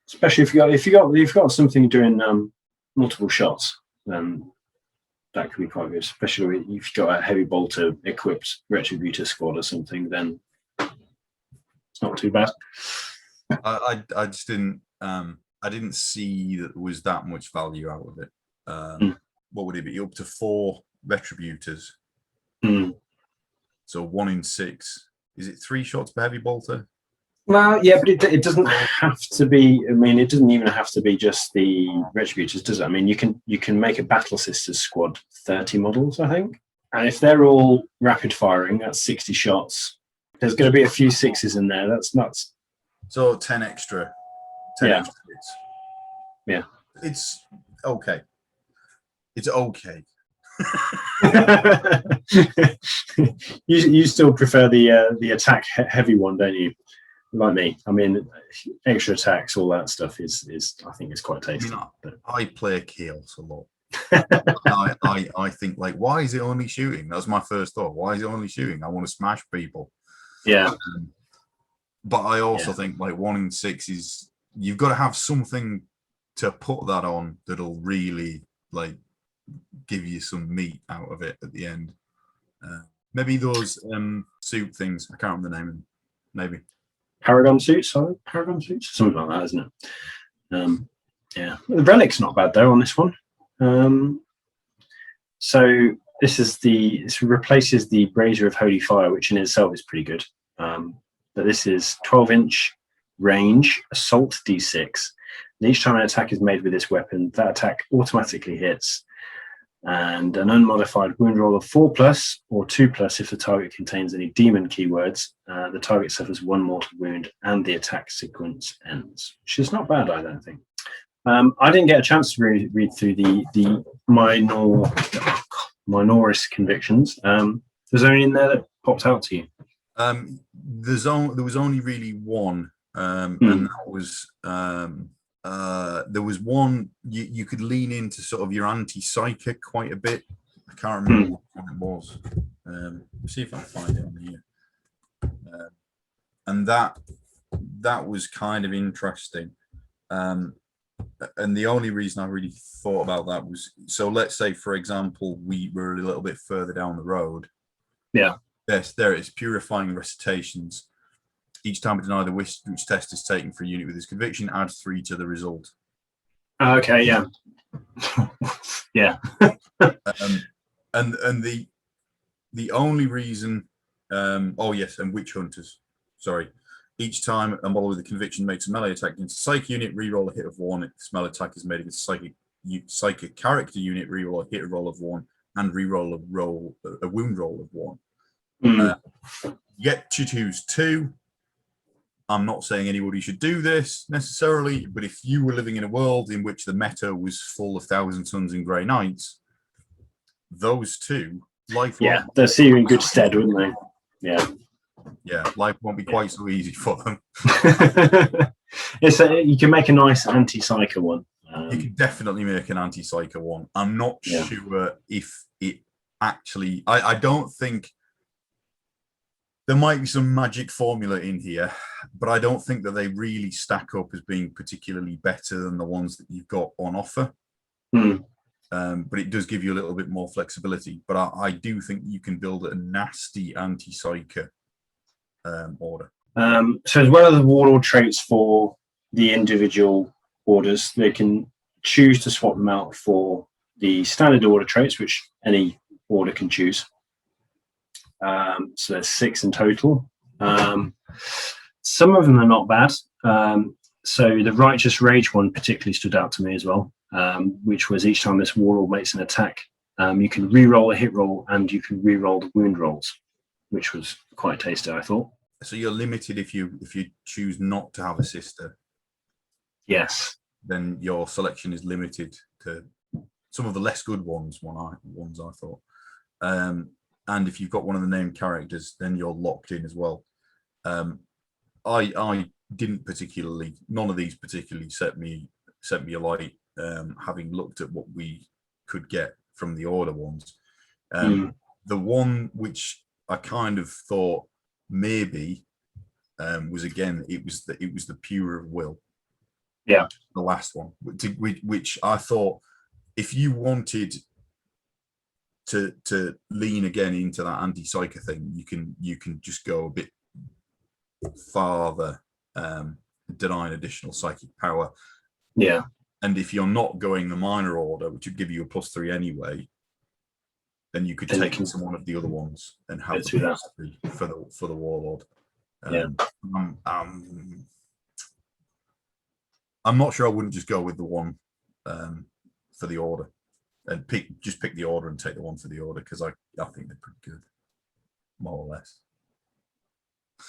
Speaker 1: Especially if you've got something doing multiple shots, then that could be quite good. Especially if you've got a heavy bolter equipped Retributor Squad or something, then it's not too bad.
Speaker 2: I just didn't I didn't see that there was that much value out of it. What would it be? Up to 4 Retributors. So 1 in 6. Is it 3 shots per heavy bolter?
Speaker 1: Well, yeah, but it doesn't have to be. I mean, it doesn't even have to be just the Retributors, does it? I mean, you can make a Battle Sisters squad 30 models, I think, and if they're all rapid firing, that's 60 shots. There's going to be a few 6s in there. That's nuts.
Speaker 2: So 10 extra. 10 extra hits.
Speaker 1: Yeah.
Speaker 2: It's okay. It's okay.
Speaker 1: You still prefer the attack heavy one, don't you? Like me. I mean, extra attacks, all that stuff is I think is quite tasty.
Speaker 2: I mean, I play Chaos a lot. I think, like, why is it only shooting? That was my first thought. Why is it only shooting? I want to smash people.
Speaker 1: Yeah.
Speaker 2: But I also think, like, 1 in 6 is, you've got to have something to put that on that'll really, like, give you some meat out of it at the end. Maybe those suit things. I can't remember the name of them. Maybe. Paragon suits, something like that, isn't it? Yeah, the Relic's not bad though on this one. So
Speaker 1: this replaces the Brazier of Holy Fire, which in itself is pretty good. But this is 12-inch range, assault d6. And each time an attack is made with this weapon, that attack automatically hits. And an unmodified wound roll of 4+ or 2+ if the target contains any demon keywords. The target suffers 1 mortal wound and the attack sequence ends, which is not bad, I don't think. I didn't get a chance to read through the Minoris convictions. Was there any in there that popped out to you?
Speaker 2: There was only really one, and that was there was one you could lean into sort of your anti-psyker quite a bit. I can't remember what it was. See if I can find it on here. And that was kind of interesting. And the only reason I really thought about that was, so let's say, for example, we were a little bit further down the road.
Speaker 1: Yeah.
Speaker 2: Yes, there it is. Purifying recitations. Each time a deny the which test is taken for a unit with this conviction, add 3 to the result.
Speaker 1: Okay, yeah. Yeah.
Speaker 2: And the only reason, oh yes, and witch hunters. Sorry. Each time a model with a conviction makes a melee attack against a psychic unit, reroll a hit of 1. If the spell attack is made against a psychic character unit, reroll a hit roll of 1 and reroll a wound roll of 1. Get to choose 2. I'm not saying anybody should do this necessarily, but if you were living in a world in which the meta was full of Thousand Suns and Grey Knights, those 2 life.
Speaker 1: Yeah, they'll see you in good stead, wouldn't they? Yeah.
Speaker 2: Yeah, life won't be quite so easy for them.
Speaker 1: You can make a nice anti-psyker one.
Speaker 2: You can definitely make an anti-psyker one. I'm not sure if it actually. I don't think there might be some magic formula in here, but I don't think that they really stack up as being particularly better than the ones that you've got on offer. But it does give you a little bit more flexibility. But I do think you can build a nasty anti-psyker order.
Speaker 1: So as well as the warlord traits for the individual orders, they can choose to swap them out for the standard order traits, which any order can choose. So there's 6 in total. Some of them are not bad. So the Righteous Rage one particularly stood out to me as well, which was each time this warlord makes an attack, you can re-roll a hit roll and you can re-roll the wound rolls, which was quite tasty, I thought.
Speaker 2: So you're limited if you choose not to have a sister.
Speaker 1: Yes.
Speaker 2: Then your selection is limited to some of the less good ones. I thought. And if you've got one of the named characters, then you're locked in as well. I didn't particularly. None of these particularly set me alight. Having looked at what we could get from the order ones, the one which I kind of thought maybe was, again, it was the Pure of Will.
Speaker 1: Yeah,
Speaker 2: the last one, which I thought, if you wanted to lean again into that anti-psyker thing, you can just go a bit farther, denying additional psychic power.
Speaker 1: Yeah.
Speaker 2: And if you're not going the minor order, which would give you a +3 anyway, then you could take it to one of the other ones and have the +3 for the warlord. I'm not sure I wouldn't just go with the one for the order and pick the order and take the one for the order, because I think they're pretty good, more or less.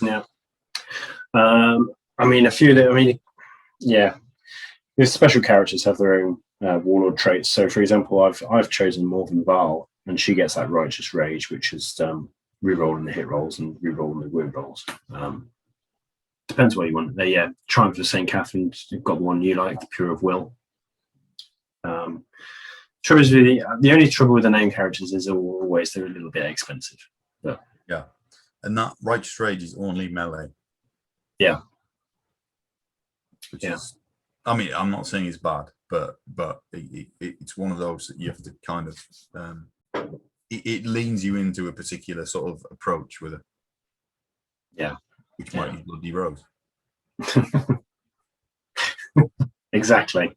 Speaker 1: Yeah. I mean, a few of them, yeah. The special characters have their own warlord traits. So, for example, I've chosen Morvenn Vahl, and she gets that Righteous Rage, which is re-rolling the hit rolls and re-rolling the wound rolls. Depends what you want. Triumph of St. Katherine, you've got the one you like, the Pure of Will. Trouble is, the only trouble with the name characters is always they're a little bit expensive. But
Speaker 2: yeah, and that Righteous Rage is only melee. Yeah. Which is, I mean, I'm not saying it's bad, but it's one of those that you have to kind of it leans you into a particular sort of approach with it.
Speaker 1: Yeah.
Speaker 2: Which might be Bloody Rose.
Speaker 1: Exactly.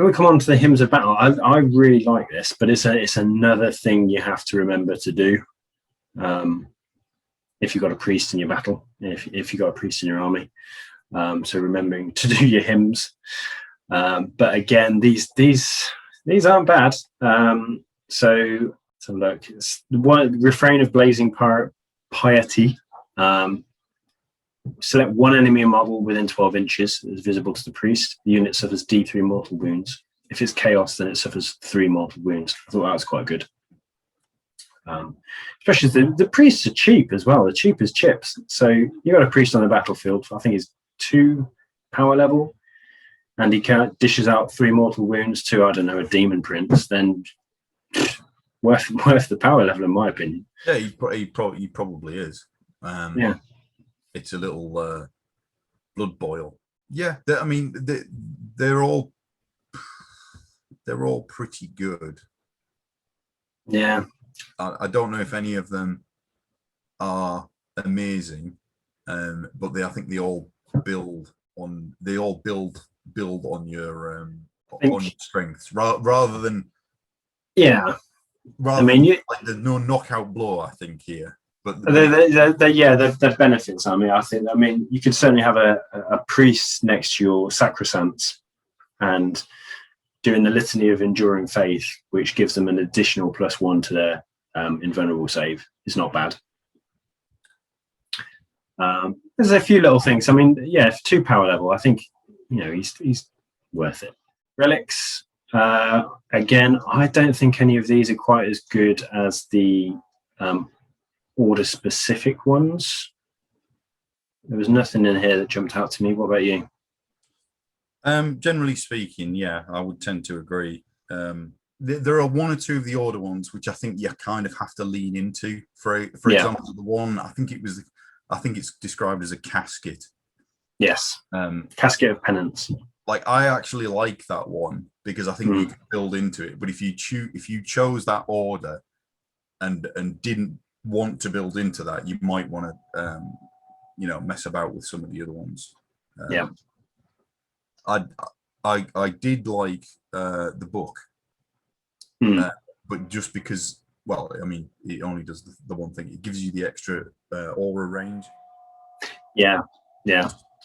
Speaker 1: we come on to the hymns of battle, I really like this, but it's another thing you have to remember to do if you've got a priest in your battle, if you've got a priest in your army. So remembering to do your hymns. But again, these aren't bad. So look, it's the one refrain of blazing piety. Select one enemy model within 12 inches that is visible to the priest. The unit suffers D3 mortal wounds. If it's chaos, then it suffers 3 mortal wounds. I thought that was quite good. Especially the priests are cheap as well. They're cheap as chips. So you got a priest on the battlefield. I think he's 2 power level, and he dishes out 3 mortal wounds to, I don't know, a demon prince. Then worth the power level, in my opinion.
Speaker 2: Yeah, he probably is.
Speaker 1: Yeah.
Speaker 2: It's a little blood boil. Yeah, I mean, they're all pretty good.
Speaker 1: Yeah.
Speaker 2: I don't know if any of them are amazing, but I think they all build on your strengths rather than
Speaker 1: I mean,
Speaker 2: like there's no knockout blow. I think here. But
Speaker 1: they're benefits. I mean, you could certainly have a priest next to your Sacresants and doing the litany of enduring faith, which gives them an additional +1 to their invulnerable save. It's not bad. There's a few little things. I mean, yeah, 2 power level. I think he's worth it. Relics. Again, I don't think any of these are quite as good as the order specific ones. There was nothing in here that jumped out to me. What about you?
Speaker 2: Generally speaking, yeah, I would tend to agree. There are 1 or 2 of the order ones which I think you kind of have to lean into. For example, the one I think it's described as a casket.
Speaker 1: Yes. Casket of Penance.
Speaker 2: Like, I actually like that one because I think you can build into it. But if you chose that order and didn't want to build into that, you might want to mess about with some of the other ones. I did like the book, but just because, well, I mean, it only does the one thing. It gives you the extra aura range. Yeah,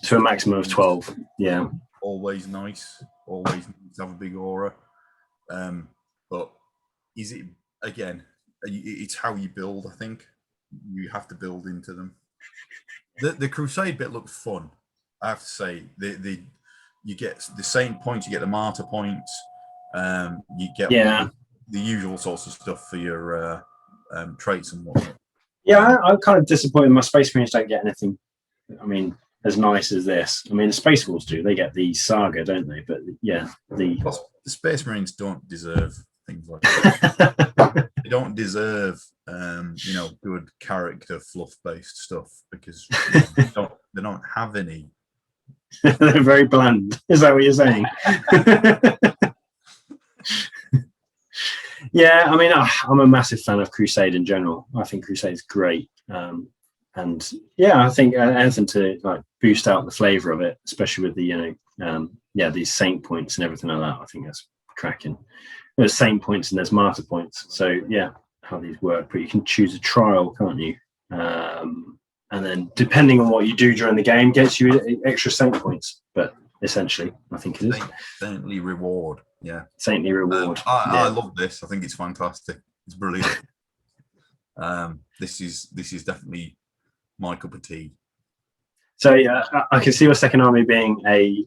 Speaker 2: to a maximum of 12. Yeah, always nice. Always nice to have a big aura. But is it, again, it's how you build. I think you have to build into them. The Crusade bit looks fun, I have to say. You get the Saint points, you get the Martyr points, you get the usual sorts of stuff for your traits and whatnot. Yeah,
Speaker 1: I'm kind of disappointed my Space Marines don't get anything, I mean, as nice as this. I mean, the Space Wolves do. They get the Saga, don't they? But yeah, the
Speaker 2: Space Marines don't deserve things like that. They don't deserve, good character fluff-based stuff because they don't have any.
Speaker 1: They're very bland. Is that what you're saying? Yeah, I mean, I'm a massive fan of Crusade in general. I think Crusade's great, and yeah, I think anything to like boost out the flavour of it, especially with the these Saint points and everything like that. I think that's cracking. There's Saint points and there's Martyr points. So yeah, how these work, but you can choose a trial, can't you? And then depending on what you do during the game gets you extra Saint points. But essentially, I think it is.
Speaker 2: Saintly reward. Yeah.
Speaker 1: Saintly reward.
Speaker 2: I love this. I think it's fantastic. It's brilliant. This is definitely my cup of tea.
Speaker 1: So yeah, I can see your second army being a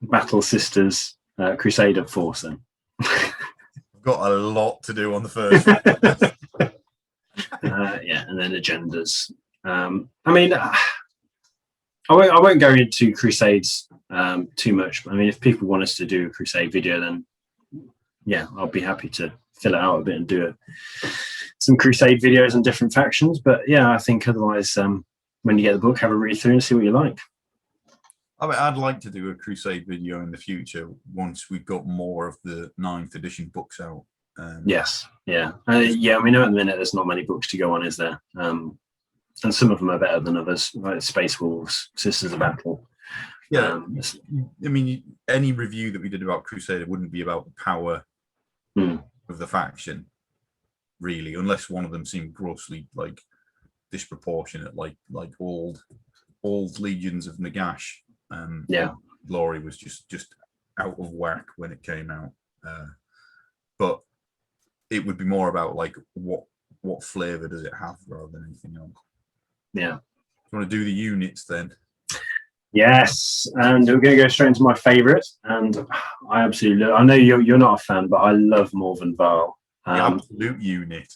Speaker 1: Battle Sisters Crusader force then.
Speaker 2: I've got a lot to do on the first one.
Speaker 1: And then agendas. I mean, I won't go into Crusades too much. I mean, if people want us to do a Crusade video, then yeah, I'll be happy to fill it out a bit and do some Crusade videos on different factions. But yeah, I think otherwise, when you get the book, have a read through and see what you like.
Speaker 2: I mean, I'd like to do a Crusade video in the future once we've got more of the 9th edition books out.
Speaker 1: Yes, yeah. We know at the minute there's not many books to go on, is there? And some of them are better than others, like Space Wolves, Sisters of Battle.
Speaker 2: Yeah, I mean, any review that we did about Crusader wouldn't be about the power of the faction, really, unless one of them seemed grossly like disproportionate, like old legions of Nagash. Glory was just out of whack when it came out. But it would be more about like what flavor does it have rather than anything else.
Speaker 1: Yeah.
Speaker 2: You want to do the units then?
Speaker 1: Yes, and we're going to go straight into my favourite, and I absolutely love, I know you're not a fan, but I love Morvenn Vahl.
Speaker 2: The absolute unit.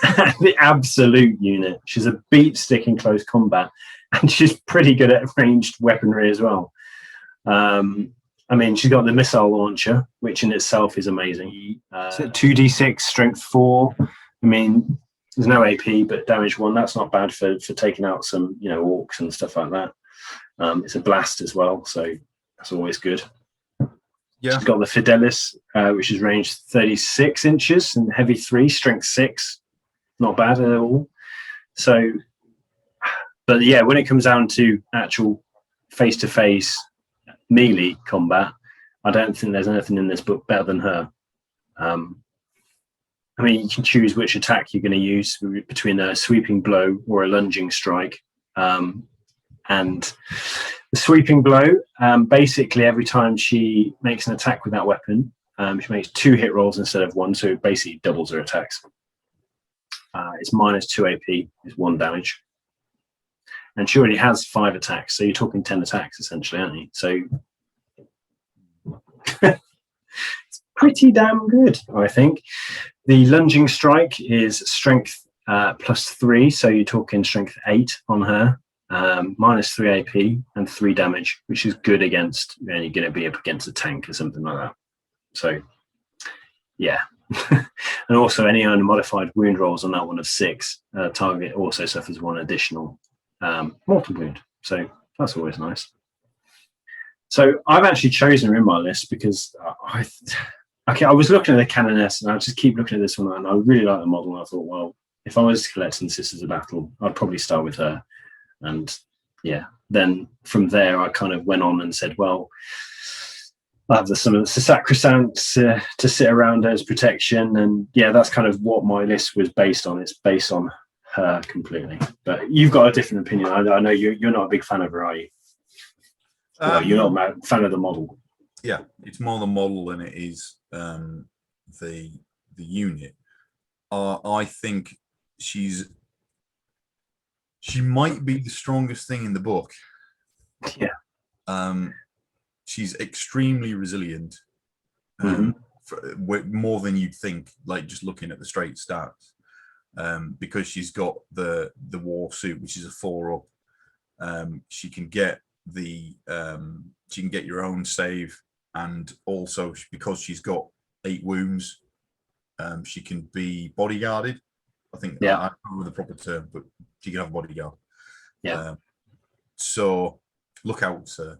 Speaker 1: The absolute unit. She's a beat stick in close combat, and she's pretty good at ranged weaponry as well. I mean, she's got the missile launcher, which in itself is amazing. 2d6, strength 4. I mean, there's no AP, but damage 1. That's not bad for taking out some, orcs and stuff like that. It's a blast as well, so that's always good. Yeah. She's got the Fidelis, which is ranged 36 inches and heavy 3, strength 6. Not bad at all. So, but yeah, when it comes down to actual face-to-face melee combat, I don't think there's anything in this book better than her. I mean, you can choose which attack you're going to use between a sweeping blow or a lunging strike. And the sweeping blow, basically every time she makes an attack with that weapon, she makes 2 hit rolls instead of 1, so it basically doubles her attacks. It's -2 AP, is 1 damage. And she already has 5 attacks, so you're talking 10 attacks essentially, aren't you? So it's pretty damn good, I think. The lunging strike is strength +3, so you're talking strength 8 on her. -3 AP and 3 damage, which is good against, you're going to be up against a tank or something like that. So, yeah. And also any unmodified wound rolls on that one of 6, target also suffers 1 additional mortal wound. So that's always nice. So I've actually chosen her in my list because I was looking at the Canoness and I just keep looking at this one and I really like the model. And I thought, well, if I was collecting Sisters of Battle, I'd probably start with her. And yeah, then from there, I kind of went on and said, well, I have some of the Sacresants to sit around as protection. And yeah, that's kind of what my list was based on. It's based on her completely. But you've got a different opinion. I know you're not a big fan of her, are you? Well, you're not a fan of the model.
Speaker 2: Yeah, it's more the model than it is the unit. I think she might be the strongest thing in the book.
Speaker 1: Yeah.
Speaker 2: She's extremely resilient, more than you'd think, like just looking at the straight stats, because she's got the war suit, which is a 4-up. She can get your own save, and also because she's got 8 wounds, she can be bodyguarded. I think I don't know the proper term, but she can have a bodyguard.
Speaker 1: Yeah.
Speaker 2: So look out, sir.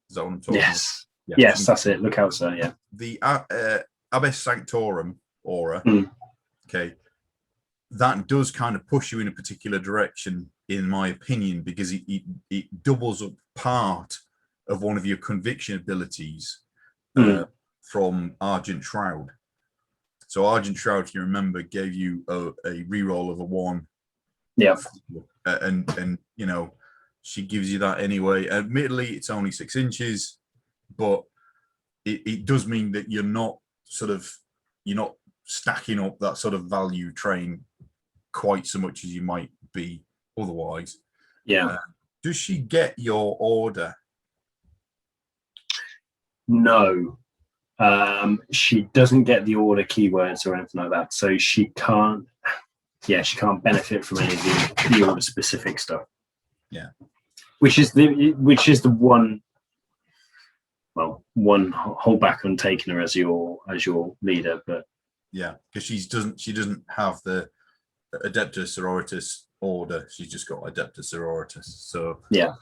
Speaker 2: Is that what I'm talking about? Yeah.
Speaker 1: Yes, that's it. Look out, sir. Yeah.
Speaker 2: The Abbess Sanctorum aura, okay, that does kind of push you in a particular direction, in my opinion, because it doubles up part of one of your conviction abilities from Argent Shroud. So Argent Shroud, if you remember, gave you a reroll of a 1.
Speaker 1: Yeah.
Speaker 2: And she gives you that anyway. Admittedly, it's only 6 inches, but it does mean that you're not stacking up that sort of value train quite so much as you might be otherwise.
Speaker 1: Yeah.
Speaker 2: Does she get your order?
Speaker 1: No. She doesn't get the order keywords or anything like that, so she can't benefit from any of the order specific stuff.
Speaker 2: Yeah,
Speaker 1: which is the one holdback on taking her as your leader. But
Speaker 2: yeah, because she doesn't have the Adeptus Sororitas order. She's just got Adeptus Sororitas. So
Speaker 1: yeah,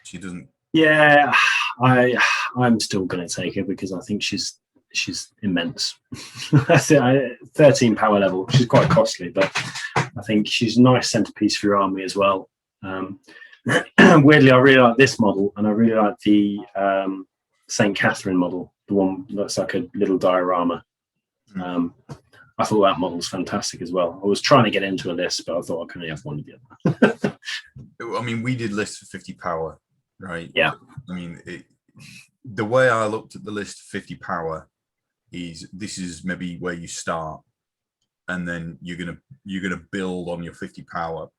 Speaker 2: she doesn't.
Speaker 1: Yeah, I'm still going to take her because I think she's immense. That's it. 13 power level. She's quite costly, but I think she's a nice centerpiece for your army as well. weirdly, I really like this model, and I really like the St. Katherine model, the one that's like a little diorama. I thought that model was fantastic as well. I was trying to get into a list, but I thought I could only have one of the other.
Speaker 2: I mean, we did lists for 50 power, right?
Speaker 1: Yeah.
Speaker 2: I mean, the way I looked at the list for 50 power is this is maybe where you start, and then you're gonna build on your 50 power.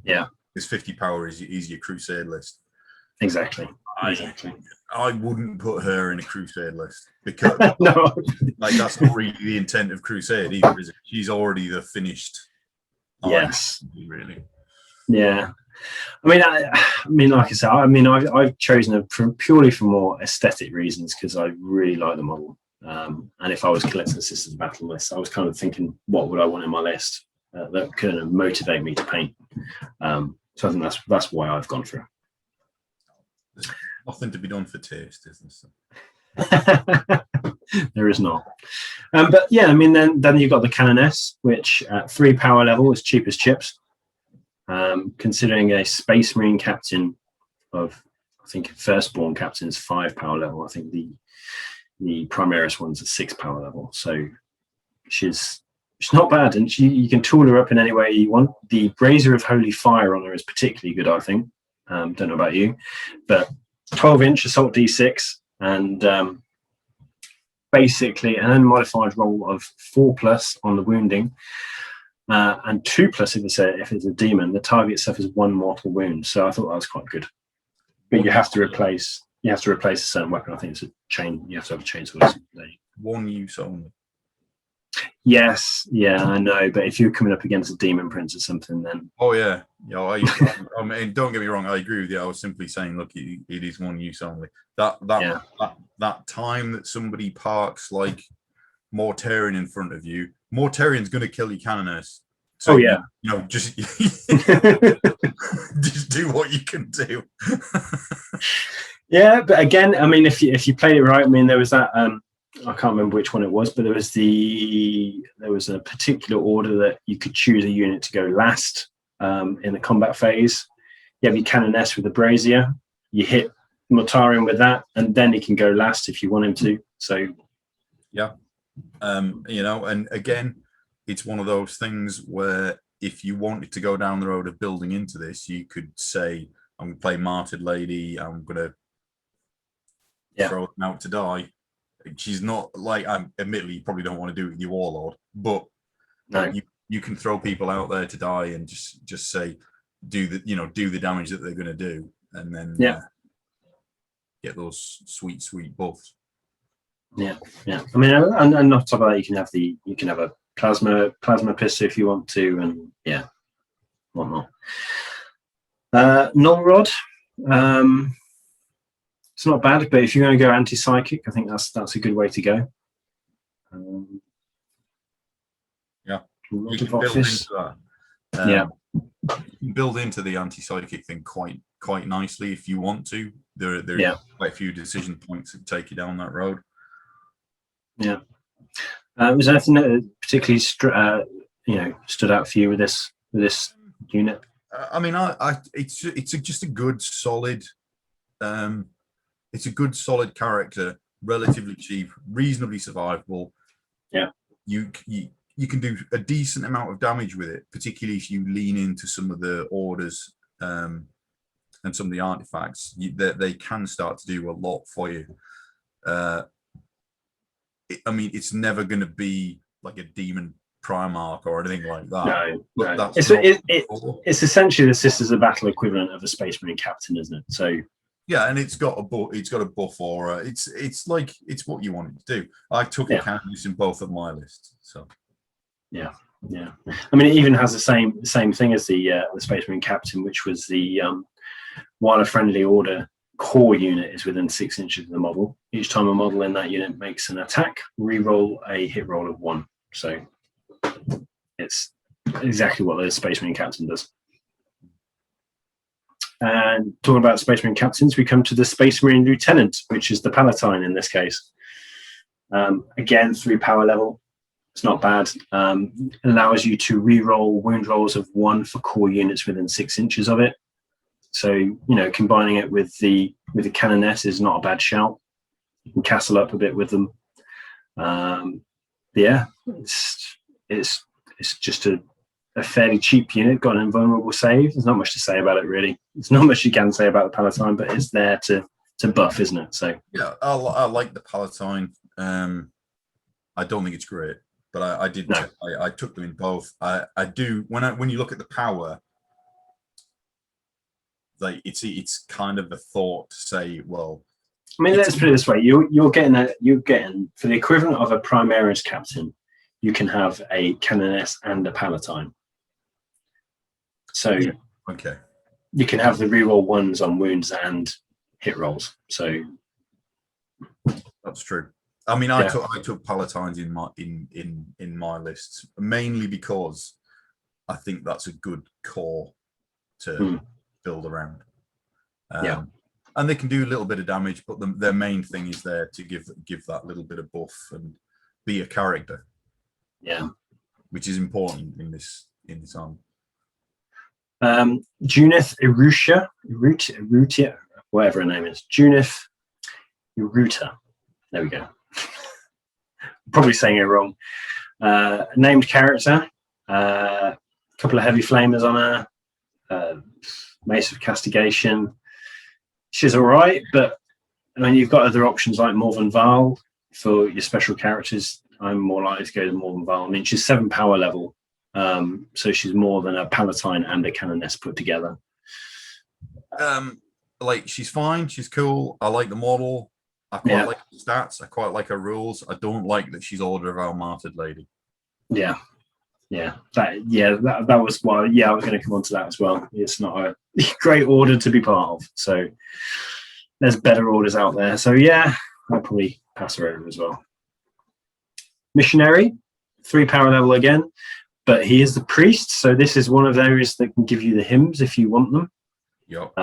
Speaker 1: Yeah.
Speaker 2: This 50 power is your Crusade list.
Speaker 1: Exactly.
Speaker 2: I wouldn't put her in a Crusade list because
Speaker 1: no,
Speaker 2: like that's not really the intent of Crusade either, is it? She's already the finished.
Speaker 1: Yes.
Speaker 2: Really.
Speaker 1: Yeah. I mean, like I said, I've chosen her purely for more aesthetic reasons because I really like the model. And if I was collecting the Sisters of Battle list, I was kind of thinking, what would I want in my list that kind of motivate me to paint? So I think that's why I've gone for her.
Speaker 2: There's nothing to be done for taste, isn't there?
Speaker 1: There is not. But yeah, I mean, then you've got the Canoness, which at 3 power level is cheap as chips. Considering a Space Marine captain of, I think Firstborn captain's 5 power level. I think the Primaris one's at 6 power level. So she's not bad, and you can tool her up in any way you want. The Brazier of Holy Fire on her is particularly good, I think. Don't know about you, but 12-inch assault D6 and basically an unmodified roll of 4+ on the wounding and 2+ if it's a demon. The target suffers 1 mortal wound. So I thought that was quite good. But you have to replace a certain weapon. I think it's a chain. You have to have a chainsaw.
Speaker 2: One use only.
Speaker 1: Yes, yeah, I know. But if you're coming up against a demon prince or something, then
Speaker 2: I mean, don't get me wrong. I agree with you. I was simply saying, look, it is one use only. That time that somebody parks like Mortarion in front of you, Mortarion's going to kill your Canoness. So just just do what you can do.
Speaker 1: Yeah, but again, I mean, if you played it right, I mean, there was that. I can't remember which one it was, but there was a particular order that you could choose a unit to go last in the combat phase. You have your Canoness with the Brazier. You hit Mortarion with that, and then he can go last if you want him to. So,
Speaker 2: yeah, and again, it's one of those things where if you wanted to go down the road of building into this, you could say, "I'm going to play Martyred Lady. I'm going to throw them out to die." She's not like, admittedly, you probably don't want to do it with your Warlord, but
Speaker 1: no.
Speaker 2: You can throw people out there to die and just say, do the damage that they're going to do, and then get those sweet buffs.
Speaker 1: Yeah. I mean, and on top of that, you can have a plasma pistol if you want to, and whatnot. Null Rod. It's not bad, but if you're going to go anti-psychic, I think that's a good way to go.
Speaker 2: You can build into that. You can build into the anti-psychic thing quite nicely if you want to. There's quite a few decision points that take you down that road. Yeah.
Speaker 1: Was there anything that particularly stood out for you with this unit?
Speaker 2: I mean, it's just a good solid. It's a good solid character, relatively cheap, reasonably survivable.
Speaker 1: Yeah,
Speaker 2: you can do a decent amount of damage with it, particularly if you lean into some of the orders and some of the artifacts. They can start to do a lot for you. I mean, it's never going to be like a demon Primarch or anything like that.
Speaker 1: No. It's essentially the Sisters of Battle equivalent of a Space Marine captain, isn't it? So.
Speaker 2: Yeah, and it's got a buff aura. It's what you want it to do. I took a Canoness in both of my lists. So
Speaker 1: yeah. I mean, it even has the same thing as the Space Marine captain, which was the while a friendly order core unit is within 6 inches of the model. Each time a model in that unit makes an attack, re-roll a hit roll of 1. So it's exactly what the Space Marine captain does. And talking about Space Marine captains, we come to the Space Marine Lieutenant, which is the Palatine in this case. Again, 3 power level. It's not bad. Allows you to re-roll wound rolls of 1 for core units within 6 inches of it. So combining it with the Canoness is not a bad shout. You can castle up a bit with them. Yeah, it's just a fairly cheap unit. Got an invulnerable save. There's not much to say about it really. There's not much you can say about the Palatine, but it's there to buff, isn't it? So
Speaker 2: yeah, I like the Palatine. I don't think it's great, but I did.
Speaker 1: No.
Speaker 2: I took them in both. I do when you look at the power, like it's kind of a thought to say, well,
Speaker 1: I mean, let's put it this way: you're getting for the equivalent of a Primaris captain, you can have a Canoness and a Palatine. So
Speaker 2: yeah, okay,
Speaker 1: you can have the reroll ones on wounds and hit rolls. So
Speaker 2: that's true. I mean, I took Palatines in my lists mainly because I think that's a good core to build around. And they can do a little bit of damage, but their main thing is there to give that little bit of buff and be a character.
Speaker 1: Yeah,
Speaker 2: which is important in this army.
Speaker 1: Junith Eruita, whatever her name is, Junith Eruita. There we go. Probably saying it wrong. Named character. Couple of heavy flamers on her. Mace of Castigation. She's all right, but I mean, you've got other options like Morvenn Vahl for your special characters. I'm more likely to go to Morvenn Vahl. I mean, she's 7 power level, so she's more than a Palatine and a Canoness put together.
Speaker 2: Like, she's fine. She's cool. I like the model. I quite like the stats. I quite like her rules. I don't like that she's Order of our Martyred lady.
Speaker 1: Yeah. That was why. Yeah, I was going to come on to that as well. It's not a great order to be part of. So there's better orders out there. So yeah, I'll probably pass her over as well. Missionary, 3 power level again, but he is the priest. So this is one of those that can give you the hymns if you want them.
Speaker 2: Yep.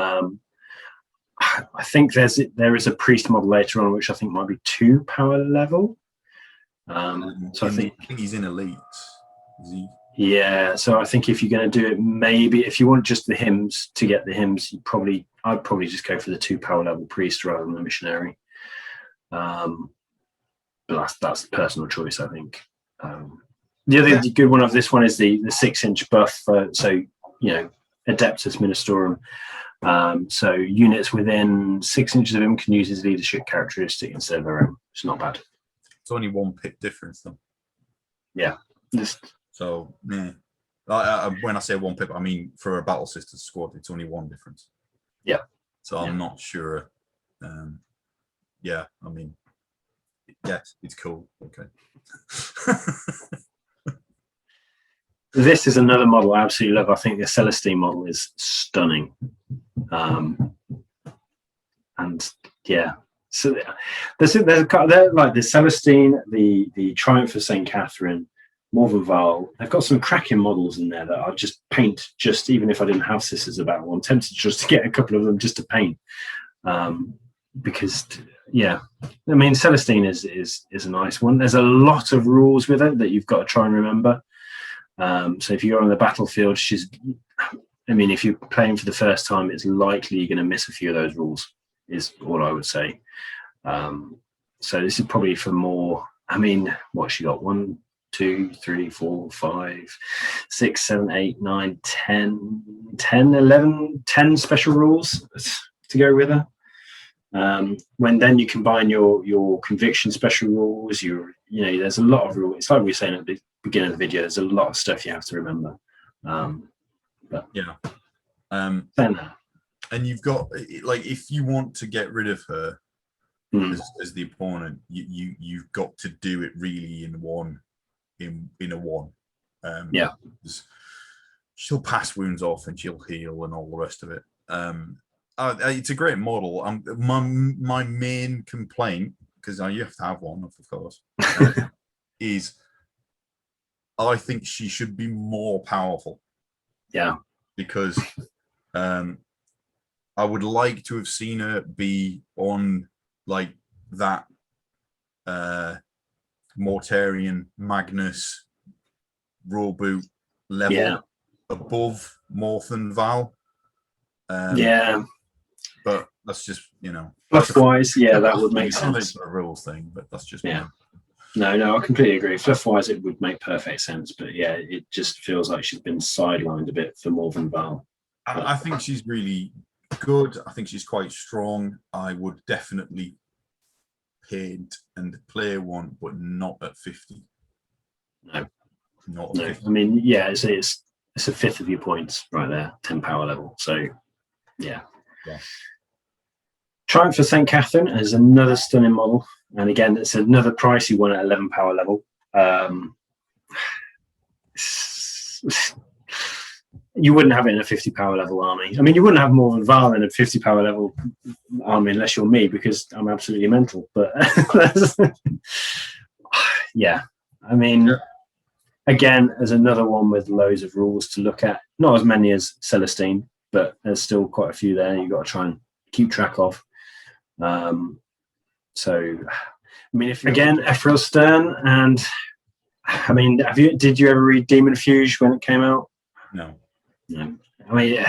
Speaker 1: I think there is a priest model later on, which I think might be 2 power level. So I think
Speaker 2: he's in elite.
Speaker 1: Yeah, so I think if you're going to do it, maybe if you want just the hymns to get the hymns, I'd probably just go for the 2 power level priest rather than the missionary. But that's personal choice, I think. The other good one of this one is the 6-inch buff. So Adeptus Ministorum. So units within 6 inches of him can use his leadership characteristic instead of their own. It's not bad.
Speaker 2: It's only 1 pip difference, though.
Speaker 1: Yeah.
Speaker 2: So, yeah. When I say 1 pip, I mean for a Battle Sisters squad, it's only 1 difference.
Speaker 1: Yeah.
Speaker 2: So I'm not sure. Yeah, I mean, yes, it's cool. Okay.
Speaker 1: This is another model I absolutely love. I think the Celestine model is stunning. And yeah, so there's like the Celestine, the Triumph of St. Catherine, Morvenn Vahl. They've got some cracking models in there that I'll just paint. Just even if I didn't have Sisters of Battle, I'm tempted just to get a couple of them just to paint. Because yeah, I mean, Celestine is a nice one. There's a lot of rules with it that you've got to try and remember. So if you're on the battlefield, if you're playing for the first time, it's likely you're going to miss a few of those rules, is all I would say. So this is probably for more, I mean, what she got? 1, 2, 3, 4, 5, 6, 7, 8, 9, 10, 11, 10 special rules to go with her. When then you combine your conviction special rules, there's a lot of rules. It's like we were saying at the beginning of the video, there's a lot of stuff you have to remember. But
Speaker 2: yeah. And you've got, like, if you want to get rid of her as the opponent, you've got to do it really in a one.
Speaker 1: Yeah.
Speaker 2: She'll pass wounds off and she'll heal and all the rest of it. It's a great model. My main complaint, because you have to have one, of course, is I think she should be more powerful.
Speaker 1: Yeah.
Speaker 2: Because I would like to have seen her be on like that Mortarian Magnus Raw Boot level above Morvenn Vahl.
Speaker 1: Yeah.
Speaker 2: But that's just, you know.
Speaker 1: Fluff-wise, yeah, that would make sense.
Speaker 2: It's not a rules thing, but that's just
Speaker 1: yeah. No, I completely agree. Fluff-wise, it would make perfect sense, but yeah, it just feels like she's been sidelined a bit for Morvenn Vahl.
Speaker 2: I think she's really good. I think she's quite strong. I would definitely paint and play one, but not at 50.
Speaker 1: No,
Speaker 2: not at 50.
Speaker 1: I mean, yeah, it's a fifth of your points right there, 10 power level. So, yeah. Triumph for St. Katherine is another stunning model. And again, it's another pricey one at 11 power level. You wouldn't have it in a 50 power level army. I mean, you wouldn't have Morvenn Vahl in a 50 power level army unless you're me, because I'm absolutely mental. But yeah, I mean, again, there's another one with loads of rules to look at. Not as many as Celestine, but there's still quite a few there you've got to try and keep track of. So, I mean, if again, Ephrael Stern, and I mean, did you ever read Deamonifuge when it came out?
Speaker 2: No.
Speaker 1: I mean,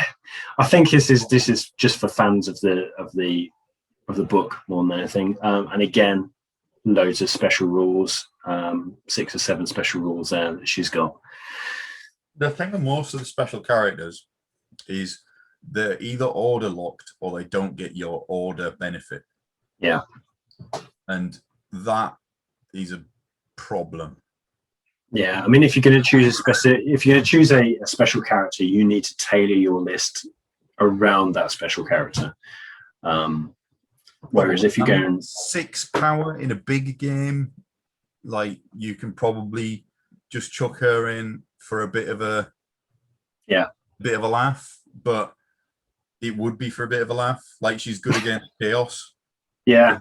Speaker 1: I think this is just for fans of the book more than anything. And again, loads of special rules, 6 or 7 special rules there that she's got.
Speaker 2: The thing with most of the special characters is they're either order locked or they don't get your order benefit.
Speaker 1: Yeah.
Speaker 2: And that is a problem.
Speaker 1: Yeah, I mean, if you're going to choose a special character, you need to tailor your list around that special character. Whereas if you're going
Speaker 2: 6 power in a big game, like, you can probably just chuck her in for a bit of a laugh, but it would be for a bit of a laugh. Like, she's good against chaos.
Speaker 1: Yeah.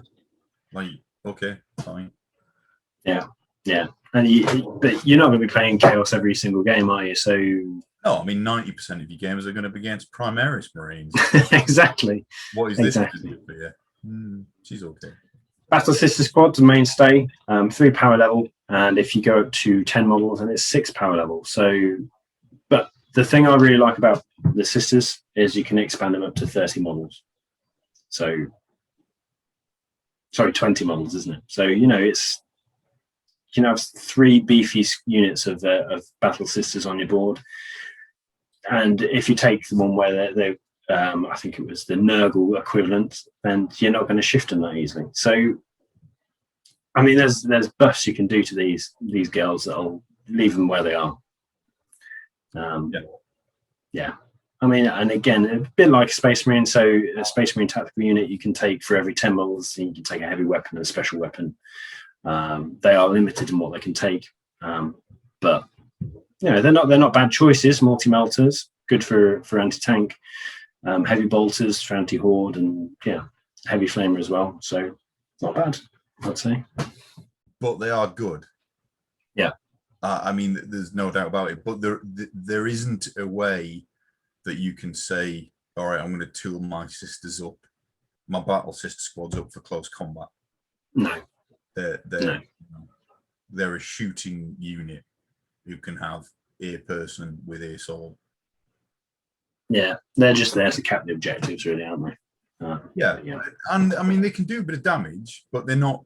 Speaker 2: Like, okay, fine.
Speaker 1: Yeah. And but you're not going to be playing chaos every single game, are you? So
Speaker 2: no, I mean, 90% of your games are going to be against Primaris Marines.
Speaker 1: Exactly.
Speaker 2: What is this? She's okay.
Speaker 1: Battle Sister Squad's a mainstay, 3 power level, and if you go up to 10 models, then it's 6 power level. So, but the thing I really like about the Sisters is you can expand them up to 30 models. So, sorry, 20 models, isn't it? So, you know, it's, you can have 3 beefy units of Battle Sisters on your board, and if you take the one where they I think it was the Nurgle equivalent, then you're not going to shift them that easily. So, I mean, there's buffs you can do to these girls that'll leave them where they are. Yeah. I mean, and again, a bit like Space Marine. So, a Space Marine tactical unit you can take for every 10 models. You can take a heavy weapon and a special weapon. They are limited in what they can take, but you know, they're not bad choices. Multi-melters, good for anti-tank. Heavy bolters for anti-horde, and heavy flamer as well. So not bad, I'd say.
Speaker 2: But they are good.
Speaker 1: Yeah.
Speaker 2: I mean, there's no doubt about it. But there isn't a way that you can say, all right, I'm going to tool my sisters up, my battle sister squads up for close combat.
Speaker 1: No.
Speaker 2: They're a shooting unit who can have a person with a sword. Yeah,
Speaker 1: they're just there to cap the objectives, really, aren't they?
Speaker 2: Yeah, and I mean, they can do a bit of damage, but they're not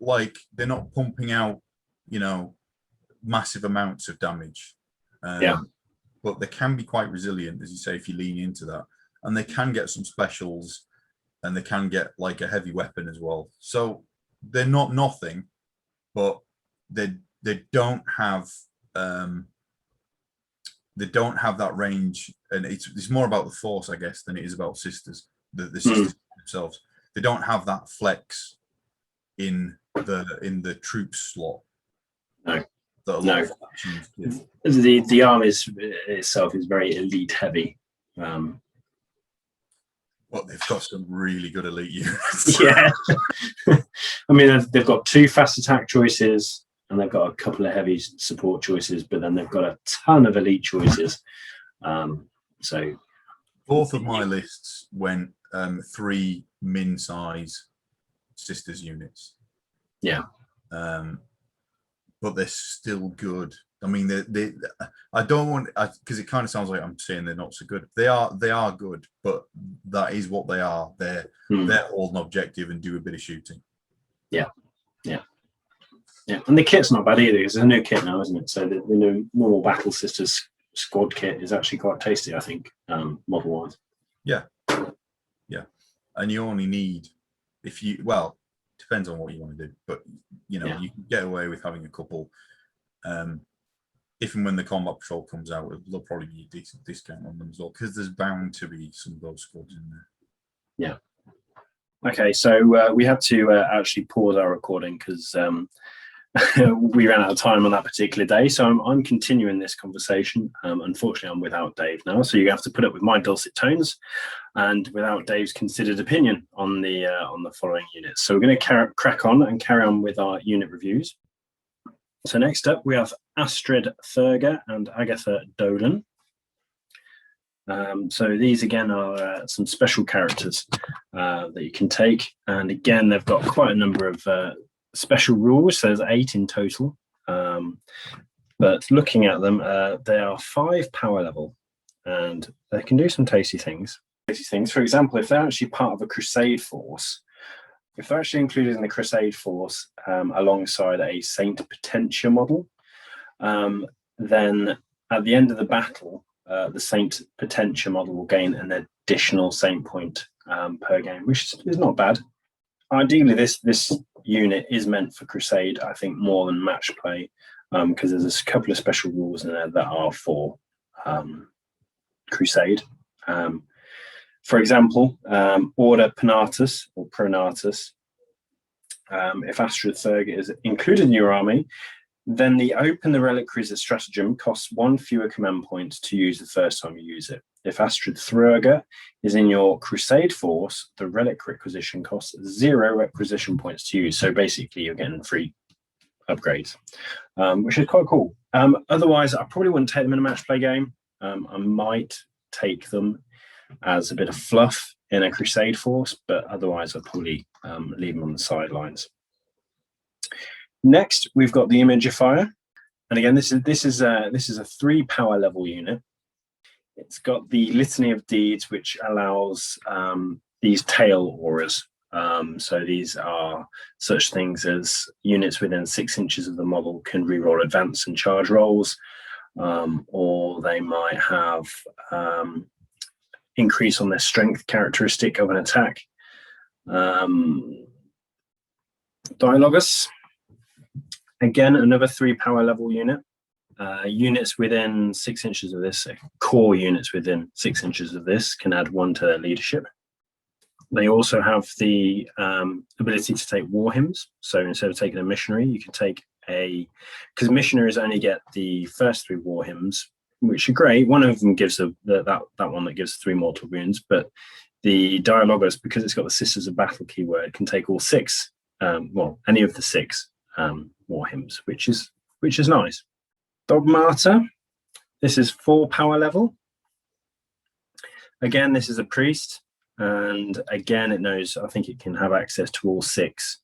Speaker 2: pumping out, massive amounts of damage. But they can be quite resilient, as you say, if you lean into that, and they can get some specials, and they can get like a heavy weapon as well. So they're not nothing, but they don't have that range, and it's more about the force, I guess, than it is about sisters. The sisters themselves, they don't have that flex in the troop slot.
Speaker 1: No.
Speaker 2: No.
Speaker 1: The army itself is very elite heavy.
Speaker 2: Well, they've got some really good elite units.
Speaker 1: Yeah. I mean, they've got 2 fast attack choices, and they've got a couple of heavy support choices, but then they've got a ton of elite choices. So
Speaker 2: both of my lists went 3 min size sisters units.
Speaker 1: Yeah.
Speaker 2: But they're still good I mean, I don't want, because it kind of sounds like I'm saying they're not so good. They are good, but that is what they are. They're hold an objective and do a bit of shooting.
Speaker 1: Yeah. And the kit's not bad either. It's a new kit now, isn't it? So the new normal Battle Sisters squad kit is actually quite tasty, I think, model-wise.
Speaker 2: Yeah. And you only need, depends on what you want to do, but you can get away with having a couple. If and when the combat patrol comes out, there'll probably be a decent discount on them as well, because there's bound to be some of those squads in there.
Speaker 1: Yeah. Okay, so we had to actually pause our recording because we ran out of time on that particular day. So I'm continuing this conversation. Unfortunately, I'm without Dave now, so you have to put up with my dulcet tones and without Dave's considered opinion on the following units. So we're going to crack on and carry on with our unit reviews. So next up, we have Aestred Thurga and Agathae Dolan. So these again are some special characters that you can take, and again they've got quite a number of special rules. So there's 8 in total, but looking at them, they are 5 power level, and they can do some tasty things. For example, if they're actually part of a Crusade force, if they're actually included in the Crusade force alongside a Saint Potentia model, then at the end of the battle, the Saint Potentia model will gain an additional Saint point per game, which is not bad. Ideally, this unit is meant for Crusade, I think, more than match play, because there's a couple of special rules in there that are for Crusade. For example, Order Penatus or Pronatus. If Aestred Thurga is included in your army, then the Open the Reliquaries stratagem costs 1 fewer command point to use the first time you use it. If Aestred Thurga is in your Crusade force, the Relic requisition costs 0 requisition points to use. So basically, you're getting free upgrades, which is quite cool. Otherwise, I probably wouldn't take them in a match play game. I might take them as a bit of fluff in a Crusade force, but otherwise I'd probably leave them on the sidelines. Next, we've got the Imagifier, and again, this is a 3 power level unit. It's got the Litany of Deeds, which allows these tail auras. So these are such things as units within 6 inches of the model can reroll advance and charge rolls, or they might have increase on their strength characteristic of an attack. Dialogus, again, another 3 power level unit. Units within 6 inches of this, core units within 6 inches of this, can add 1 to their leadership. They also have the ability to take war hymns. So instead of taking a missionary, you can take because missionaries only get the first 3 war hymns, which are great. One of them gives that one that gives 3 mortal wounds, but the Dialogus, because it's got the Sisters of Battle keyword, can take all 6, any of the 6 war hymns, which is nice. Dogmata, this is 4 power level. Again, this is a priest, and again, it knows, I think it can have access to all 6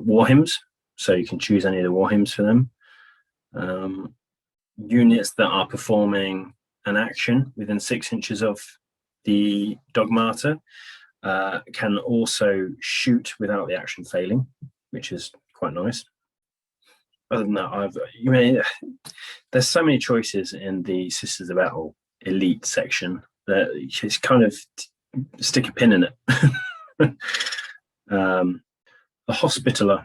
Speaker 1: war hymns, so you can choose any of the war hymns for them. Units that are performing an action within 6 inches of the Dogmata can also shoot without the action failing, which is quite nice. Other than that, there's so many choices in the Sisters of Battle Elite section that it's kind of stick a pin in it. The Hospitaller.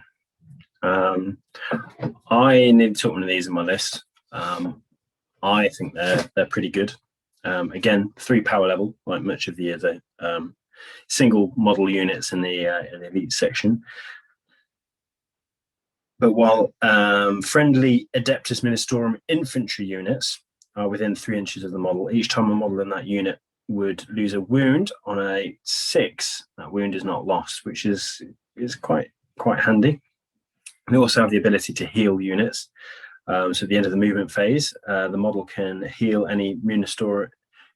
Speaker 1: I need to put one of these in my list. I think they're pretty good. Again, 3 power level, like much of the other single model units in the Elite section. But while friendly Adeptus Ministorum infantry units are within 3 inches of the model, each time a model in that unit would lose a wound on a 6, that wound is not lost, which is quite handy. They also have the ability to heal units. So at the end of the movement phase, the model can heal any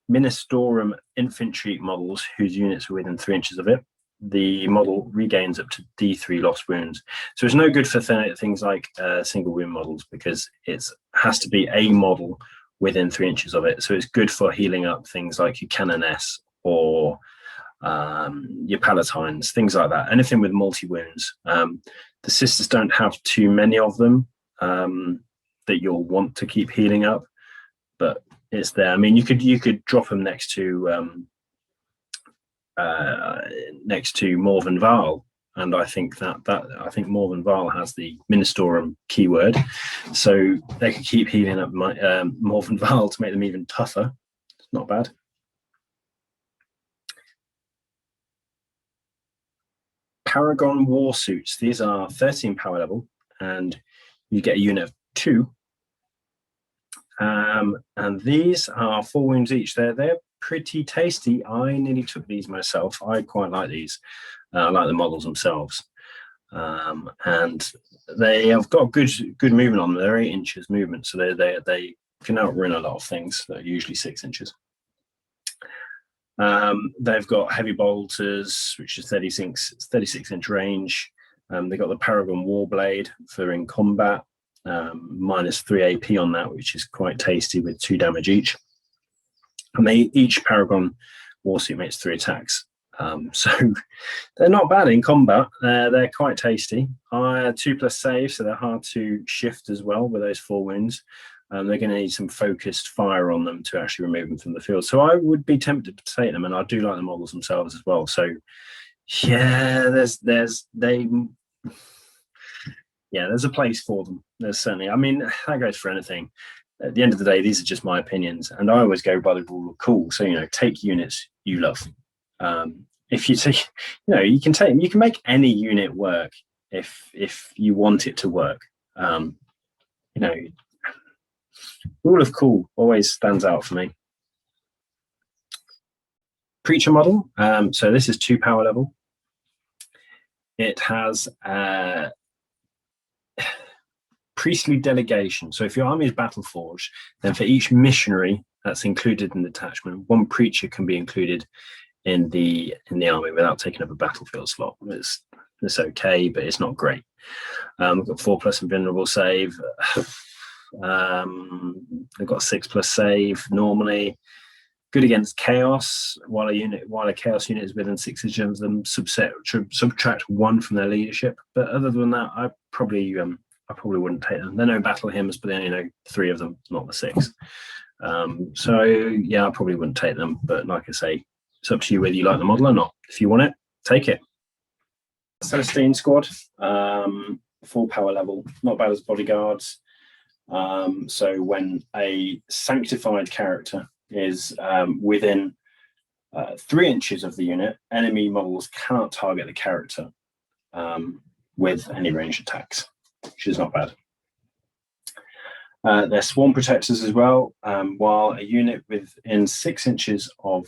Speaker 1: Ministorum infantry models whose units are within 3 inches of it. the model regains up to D3 lost wounds. So it's no good for things like single wound models, because it has to be a model within 3 inches of it. So it's good for healing up things like your Canoness or your Palatines, things like that. Anything with multi-wounds. The sisters don't have too many of them that you'll want to keep healing up, but it's there. I mean, you could drop them next to Morvenn Vahl, and I think I think Morvenn Vahl has the Ministorum keyword, so they could keep healing up Morvenn Vahl to make them even tougher. It's not bad. Paragon Warsuits. These are 13 power level, and you get a unit of 2. And these are 4 wounds each. They're pretty tasty. I nearly took these myself. I quite like these. I like the models themselves, and they have got good movement on them. They're 8 inches movement, so they can outrun a lot of things that are usually 6 inches. They've got heavy bolters, which is 36 inch range. They've got the Paragon Warblade for in combat, minus 3 AP on that, which is quite tasty with 2 damage each. And each Paragon Warsuit makes 3 attacks. So they're not bad in combat. They're quite tasty. 2+ save, so they're hard to shift as well with those 4 wounds. They're going to need some focused fire on them to actually remove them from the field. So I would be tempted to take them, and I do like the models themselves as well. So yeah, there's a place for them. There's certainly. I mean, that goes for anything. At the end of the day, these are just my opinions, and I always go by the rule of cool. So take units you love. If you take, you can make any unit work if you want it to work. Rule of cool always stands out for me. Preacher model. So this is 2 power level. It has priestly delegation. So if your army is battle forged, then for each missionary that's included in the detachment, 1 preacher can be included in the army without taking up a battlefield slot. It's okay, but it's not great. We've got 4+ invulnerable save. They've got 6+ save normally. Good against chaos. While a chaos unit is within 6 inches of them, subtract 1 from their leadership. But other than that, I probably wouldn't take them. They're no battle hymns, but they only know 3 of them, not the 6. So yeah, I probably wouldn't take them. But like I say, it's up to you whether you like the model or not. If you want it, take it. Celestian Squad, 4 power level, not bad as bodyguards. So when a sanctified character is within 3 inches of the unit, enemy models cannot target the character with any ranged attacks, which is not bad. They're swarm protectors as well. While a unit within 6 inches of,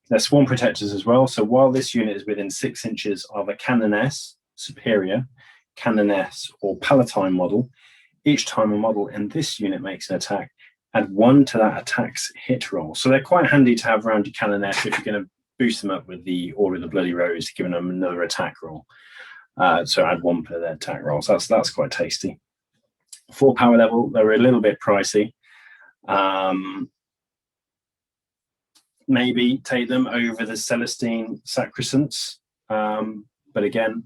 Speaker 1: they're swarm protectors as well. So while this unit is within 6 inches of a Canoness, superior, Canoness, or Palatine model, each time a model in this unit makes an attack, add 1 to that attack's hit roll. So they're quite handy to have around your Canoness if you're going to boost them up with the Order of the Bloody Rose, giving them another attack roll. So add 1 per their attack roll. So that's quite tasty. 4 power level, they're a little bit pricey. Maybe take them over the Celestine Sacresants, but again,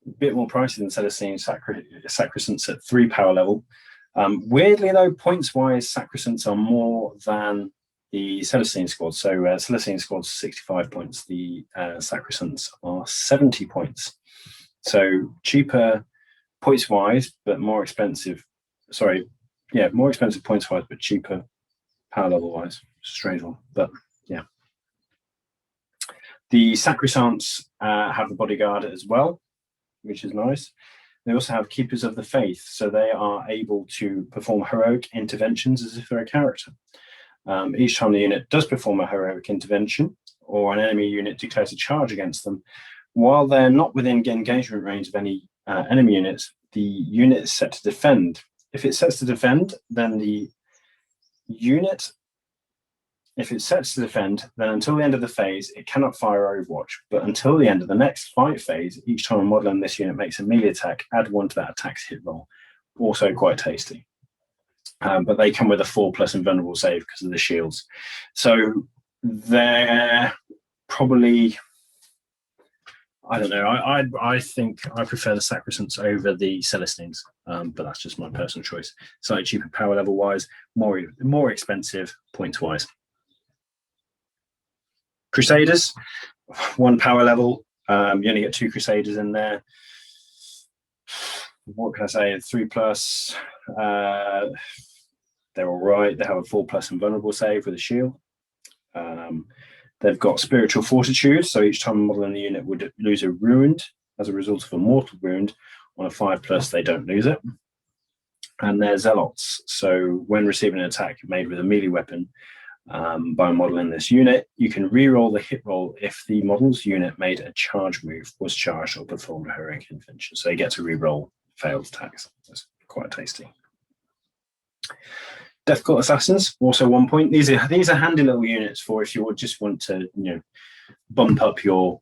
Speaker 1: a bit more pricey than Celestine Sacresants at 3 power level. Weirdly though, points-wise, Sacresants are more than the Celestine Squad. So Celestine Squad's 65 points, the Sacresants are 70 points. So cheaper points-wise, but more expensive. More expensive points-wise, but cheaper power level-wise. Strange one, but yeah. The Sacresants have the bodyguard as well, which is nice. They also have Keepers of the Faith, so they are able to perform heroic interventions as if they're a character. Each time the unit does perform a heroic intervention, or an enemy unit declares a charge against them, while they're not within engagement range of any enemy units, the unit is set to defend. If it sets to defend, then the unit If it sets to defend, then until the end of the phase, it cannot fire Overwatch. But until the end of the next fight phase, each time a model in this unit makes a melee attack, add 1 to that attack's hit roll. Also quite tasty. But they come with a 4+ invulnerable save because of the shields. So they're probably, I don't know, I think I prefer the Sacresants over the Celestines, but that's just my personal choice. Slightly cheaper power level wise, more expensive points wise. Crusaders, 1 power level. You only get 2 Crusaders in there. What can I say? 3+. They're all right. They have a 4+ invulnerable save with a shield. They've got spiritual fortitude, so each time a model in the unit would lose a wound as a result of a mortal wound. On a 5+, they don't lose it. And they're zealots, so when receiving an attack made with a melee weapon by a model in this unit, you can re-roll the hit roll if the model's unit made a charge move, was charged, or performed a heroic intervention. So you get to re-roll failed attacks. That's quite tasty. Death Cult Assassins, also 1 point. These are handy little units for if you would just want to, bump up your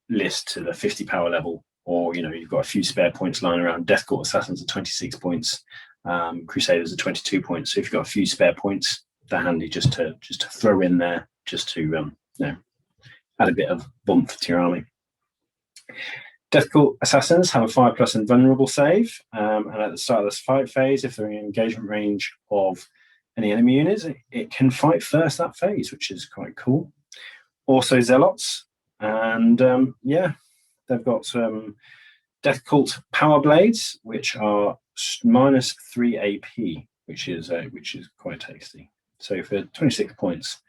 Speaker 1: list to the 50 power level, or you've got a few spare points lying around. Death Cult Assassins are 26 points. Crusaders are 22 points. So if you've got a few spare points, they're handy just to throw in there, just to add a bit of bump to your army. Death Cult Assassins have a 5+ invulnerable save, and at the start of this fight phase, if they're in engagement range of any enemy units, it can fight first that phase, which is quite cool. Also Zealots, and they've got some Death Cult Power Blades, which are -3 AP, which is quite tasty. So for 26 points,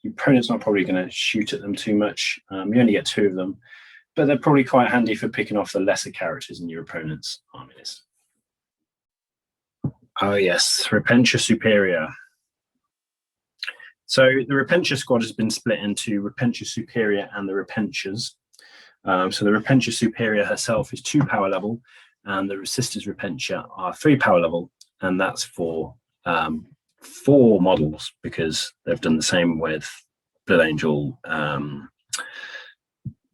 Speaker 1: your opponent's not probably going to shoot at them too much. You only get 2 of them, but they're probably quite handy for picking off the lesser characters in your opponent's army list. Oh yes, Repentia Superior. So the Repentia squad has been split into Repentia Superior and the Repentias. So the Repentia Superior herself is 2 power level, and the Sisters Repentia are 3 power level, and that's for 4 models, because they've done the same with Blood Angel,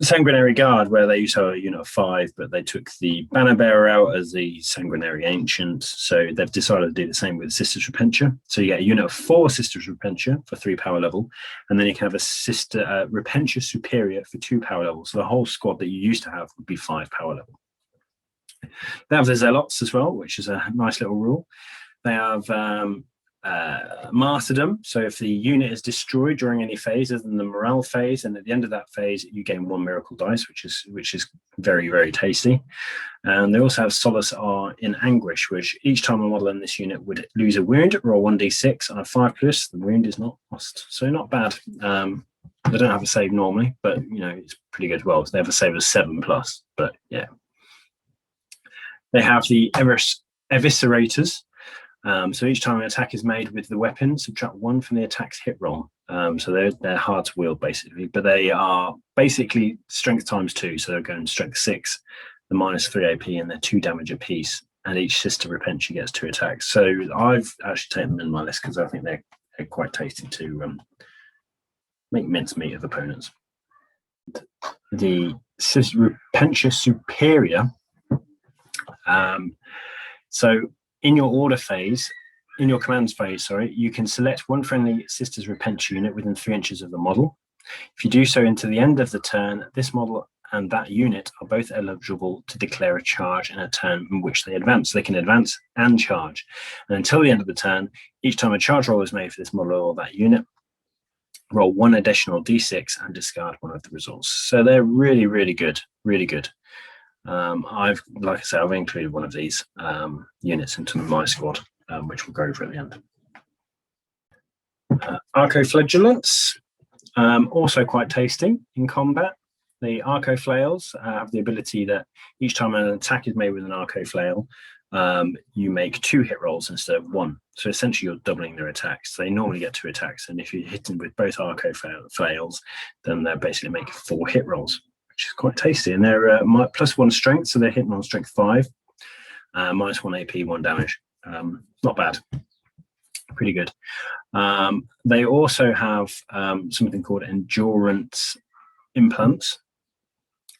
Speaker 1: Sanguinary Guard, where they used to have a unit of 5, but they took the Banner Bearer out as the Sanguinary Ancient. So they've decided to do the same with Sisters Repentia. So you get a unit of 4 Sisters Repentia for 3 power level, and then you can have a Sister Repentia Superior for 2 power level. So the whole squad that you used to have would be 5 power level. They have the Zealots as well, which is a nice little rule. They have Martyrdom. So if the unit is destroyed during any phase other than the morale phase, and at the end of that phase you gain 1 miracle dice, which is very, very tasty. And they also have Solace R in Anguish, which each time a model in this unit would lose a wound, roll 1d6 on a 5+, the wound is not lost. So not bad. They don't have a save normally, but it's pretty good as well. So they have a save of 7+, but yeah. They have the Eviscerators. So each time an attack is made with the weapon, subtract 1 from the attack's hit roll. So they're hard to wield basically, but they are basically strength ×2. So they're going strength 6, the -3 AP, and they're 2 damage apiece. And each Sister Repentia gets 2 attacks. So I've actually taken them in my list because I think they're quite tasty to make mincemeat of opponents. The Sister Repentia Superior. So in your order phase, in your commands phase, you can select 1 friendly Sisters Repentia unit within 3 inches of the model. If you do so into the end of the turn, this model and that unit are both eligible to declare a charge in a turn in which they advance. So they can advance and charge. And until the end of the turn, each time a charge roll is made for this model or that unit, roll 1 additional d6 and discard 1 of the results. So they're really, really good, really good. Like I said, I've included 1 of these units into my squad, which we'll go over at the end. Arco-Flagellents, also quite tasty in combat. The Arco-Flails have the ability that each time an attack is made with an Arco-Flail, you make 2 hit rolls instead of 1. So essentially you're doubling their attacks. They normally get 2 attacks, and if you hit them with both Arco-Flails, then they basically make 4 hit rolls, which is quite tasty. And they're +1 strength, so they're hitting on strength 5, -1 AP, 1 damage. Not bad. Pretty good. They also have something called endurance implants.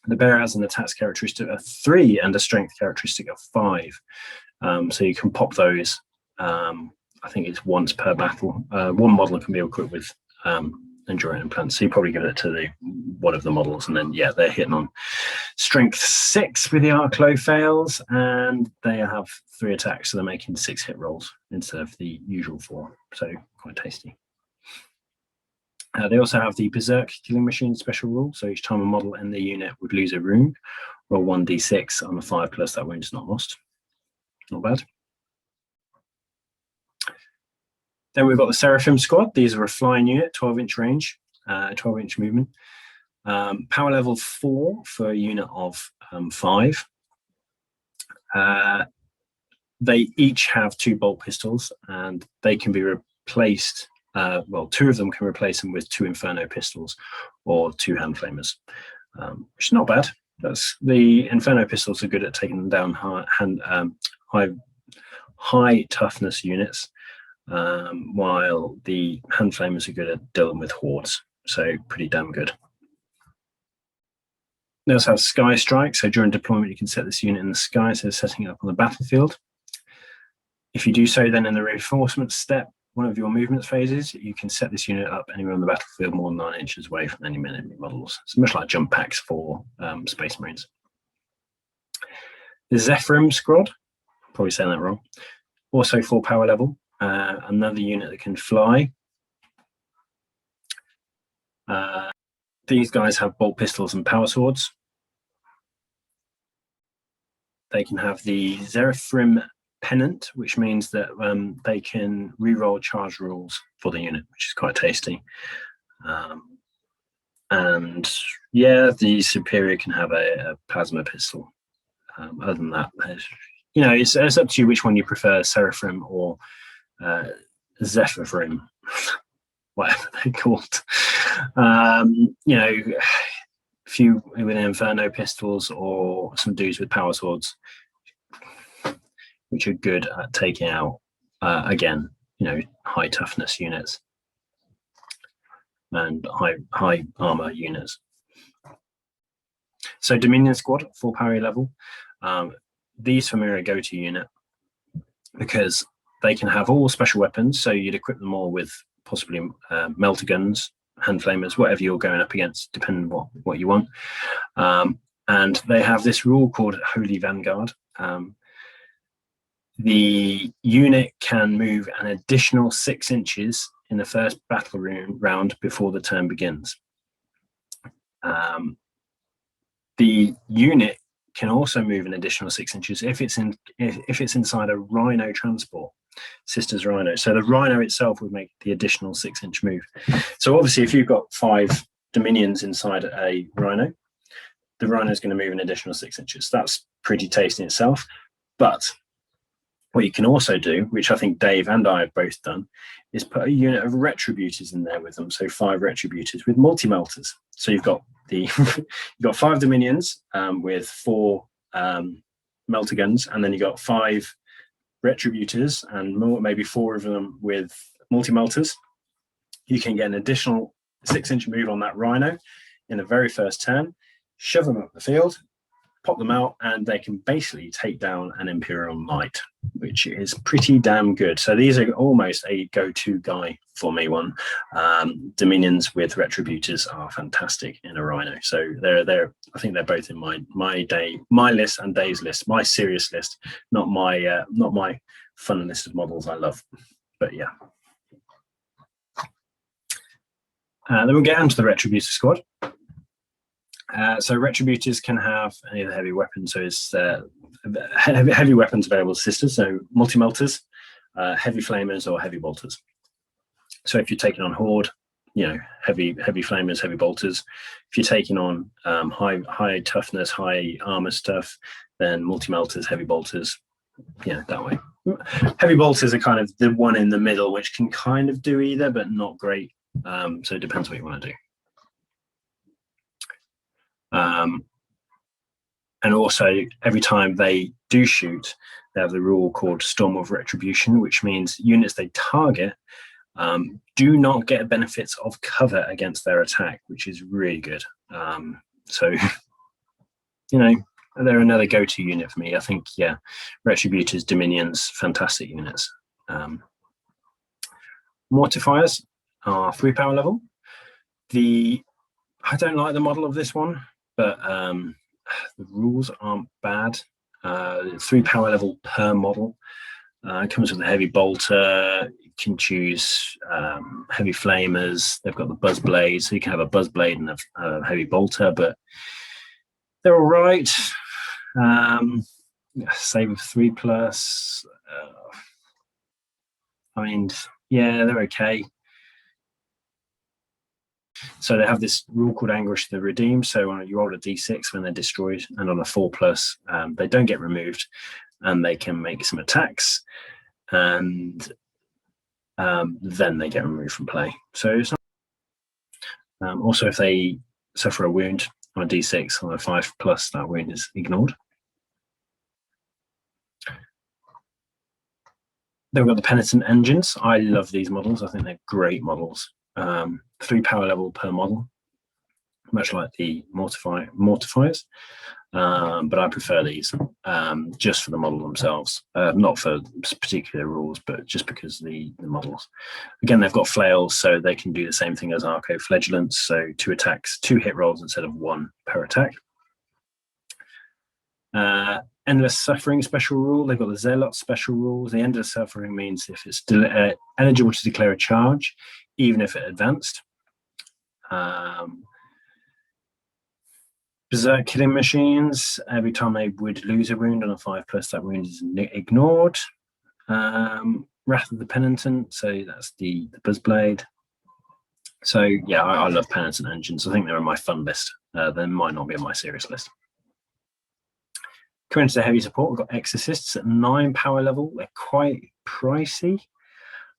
Speaker 1: The bearer has an attack characteristic of 3 and a strength characteristic of 5. So you can pop those. I think it's once per battle. One model can be equipped with endurance implants. So you probably give it to one of the models, and then they're hitting on strength 6 with the Arclo fails, and they have 3 attacks, so they're making 6 hit rolls instead of the usual 4. So quite tasty. They also have the Berserk Killing Machine special rule. So each time a model in the unit would lose a wound, roll 1d6 on a 5+, that wound is not lost. Not bad. Then we've got the Seraphim Squad. These are a flying unit, 12-inch range, 12-inch movement. Power level 4 for a unit of 5. They each have 2 bolt pistols, and they can be replaced. 2 of them can replace them with 2 Inferno pistols or 2 hand flamers, which is not bad. The Inferno pistols are good at taking down high toughness units, while the hand flamers are good at dealing with hordes. So pretty damn good. They also have Sky Strike. So during deployment, you can set this unit in the sky, so setting it up on the battlefield. If you do so, then in the reinforcement step, one of your movement phases, you can set this unit up anywhere on the battlefield more than 9 inches away from any enemy models. It's much like jump packs for Space Marines. The Zephyrim Squad, probably saying that wrong, also 4 power level, another unit that can fly. These guys have bolt pistols and power swords. They can have the Seraphim Pennant, which means that they can reroll charge rules for the unit, which is quite tasty. And the superior can have a plasma pistol. Other than that, it's up to you which one you prefer, Seraphim or Zephyrim, whatever they're called. A few with Inferno pistols or some dudes with power swords, which are good at taking out, again, high toughness units and high armor units. So Dominion Squad, 4 power level. These for me are a go-to unit because they can have all special weapons. So you'd equip them all with possibly melter guns, hand flamers, whatever you're going up against, depending on what you want. And they have this rule called Holy Vanguard. The unit can move an additional 6 inches in the first battle round before the turn begins. The unit can also move an additional 6 inches if it's inside a Rhino transport, Sisters Rhino. So the Rhino itself would make the additional 6-inch move. So obviously, if you've got 5 Dominions inside a Rhino, the Rhino is going to move an additional 6 inches. That's pretty tasty in itself. But what you can also do, which I think Dave and I have both done, is put a unit of Retributors in there with them. So 5 Retributors with multi-melters. So you've got 5 Dominions with 4 melter guns, and then you've got 5 Retributors and maybe 4 of them with multi-melters. You can get an additional 6-inch move on that Rhino in the very first turn, shove them up the field, pop them out, and they can basically take down an Imperial Knight, which is pretty damn good. So these are almost a go-to guy for me one. Dominions with Retributors are fantastic in a Rhino. So they're I think they're both in my list and Dave's list, my serious list, not my fun list of models I love. But yeah. Then we'll get into the Retributor Squad. So Retributors can have any of the heavy weapons. So it's heavy weapons available to Sisters. So multi-melters, heavy flamers, or heavy bolters. So if you're taking on Horde, heavy flamers, heavy bolters. If you're taking on high toughness, high armor stuff, then multi-melters, heavy bolters. That way. Heavy bolters are kind of the one in the middle, which can kind of do either, but not great. So it depends what you want to do. And also, every time they do shoot, they have the rule called Storm of Retribution, which means units they target do not get benefits of cover against their attack, which is really good. So, you know, they're another go-to unit for me. I think, yeah, Retributors, Dominions, fantastic units. Mortifiers are 3 power level. I don't like the model of this one, but the rules aren't bad. 3 power level per model. It comes with a heavy bolter. You can choose heavy flamers. They've got the buzz blade, so you can have a buzz blade and a heavy bolter, but they're all right. Save of 3+. I mean, yeah, they're okay. So they have this rule called Anguish the Redeemed. So on you roll a d6 when they're destroyed, and on a 4+, they don't get removed, and they can make some attacks, and then they get removed from play. So it's not. Also, if they suffer a wound on a d6 on a 5+, that wound is ignored. Then we've got the Penitent Engines. I love these models. I think they're great models. 3 power level per model, much like the Mortifiers. But I prefer these just for the model themselves, not for particular rules, but just because the models. Again, they've got flails, so they can do the same thing as Arco-Flagellents, so 2 attacks, 2 hit rolls instead of 1 per attack. Endless Suffering special rule. They've got the Zealot special rules. The Endless Suffering means if it's eligible to declare a charge, even if it advanced. Berserk Killing Machines. Every time they would lose a wound on a 5+, that wound is ignored. Wrath of the Penitent. So that's the Buzzblade. So yeah, I love Penitent Engines. I think they're on my fun list. They might not be on my serious list. Coming into the heavy support, we've got Exorcists at 9 power level. They're quite pricey,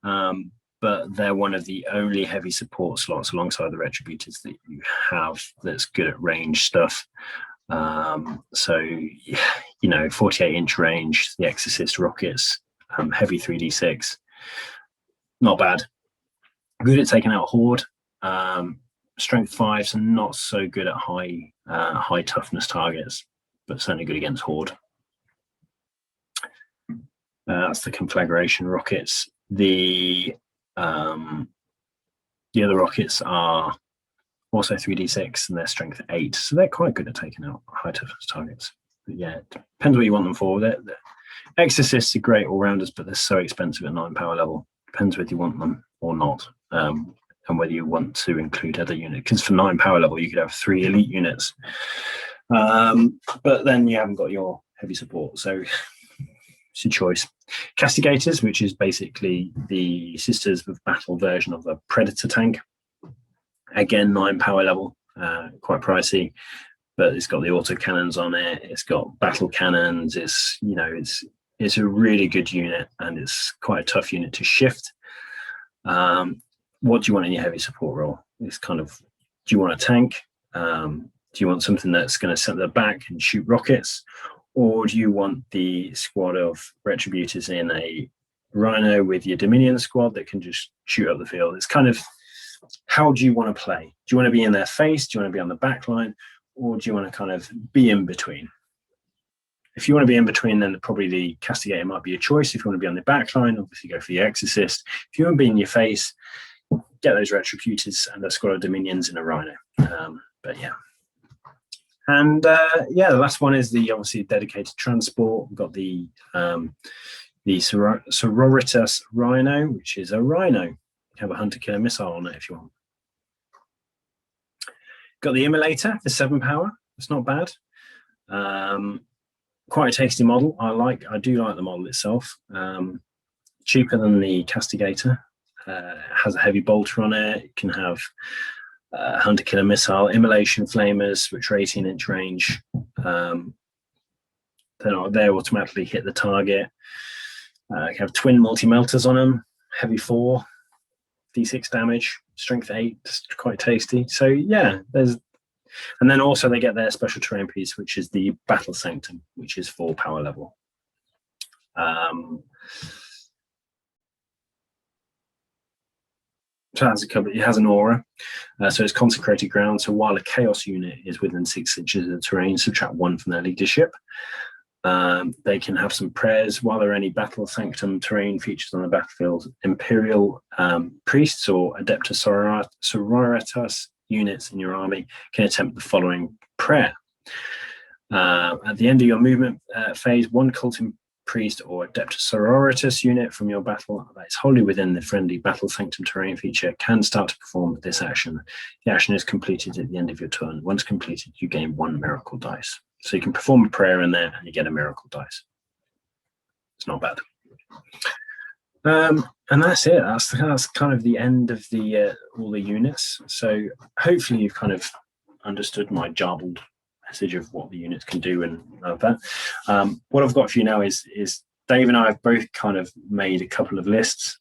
Speaker 1: but they're one of the only heavy support slots alongside the Retributors that you have that's good at range stuff. So, you know, 48-inch range, the Exorcist rockets, heavy 3d6, not bad. Good at taking out Horde. Strength 5, so not so good at high toughness targets, but certainly good against Horde. That's the Conflagration rockets. The other rockets are also 3d6 and they're strength 8, so they're quite good at taking out high toughness targets. But yeah, it depends what you want them for. The Exorcists are great all-rounders, but they're so expensive at 9 power level. Depends whether you want them or not, and whether you want to include other units. Because for 9 power level, you could have 3 elite units. But then you haven't got your heavy support, so it's your choice. Castigators, which is basically the Sisters of Battle version of the Predator tank. Again, 9 power level, quite pricey, but it's got the auto cannons on it. It's got battle cannons. It's, you know, it's a really good unit, and it's quite a tough unit to shift. What do you want in your heavy support role? It's kind of, do you want a tank? Do you want something that's going to set the back and shoot rockets? Or do you want the squad of Retributors in a Rhino with your Dominion squad that can just shoot up the field? It's kind of, how do you want to play? Do you want to be in their face? Do you want to be on the back line? Or do you want to kind of be in between? If you want to be in between, then probably the Castigator might be a choice. If you want to be on the back line, obviously go for the Exorcist. If you want to be in your face, get those Retributors and a squad of Dominions in a Rhino. But yeah. And yeah, the last one is the obviously dedicated transport. We've got the Sororitas Rhino, which is a Rhino. You have a hunter killer missile on it if you want. Got the Immolator, the 7 power. It's not bad. Quite a tasty model. I do like the model itself. Cheaper than the Castigator. Has a heavy bolter on it. It can have hunter killer missile, immolation flamers, which are 18-inch range. They automatically hit the target. You have twin multi-melters on them, heavy 4, d6 damage, strength 8, quite tasty. So yeah, there's And then also they get their special terrain piece, which is the Battle Sanctum, which is 4 power level. So it has an aura, so it's consecrated ground. So while a chaos unit is within 6 inches of the terrain, subtract 1 from their leadership. They can have some prayers while there are any Battle Sanctum terrain features on the battlefield. Imperial priests or Adeptus Sororitas units in your army can attempt the following prayer. At the end of your movement phase, 1 culting priest or Adeptus Sororitas unit from your battle that is wholly within the friendly Battle Sanctum terrain feature can start to perform this action. The action is completed at the end of your turn. Once completed, you gain 1 miracle dice. So you can perform a prayer in there and you get a miracle dice. It's not bad. And that's it. That's kind of the end of the all the units. So hopefully you've kind of understood my jarbled message of what the units can do and that. What I've got for you now is Dave and I have both kind of made a couple of lists,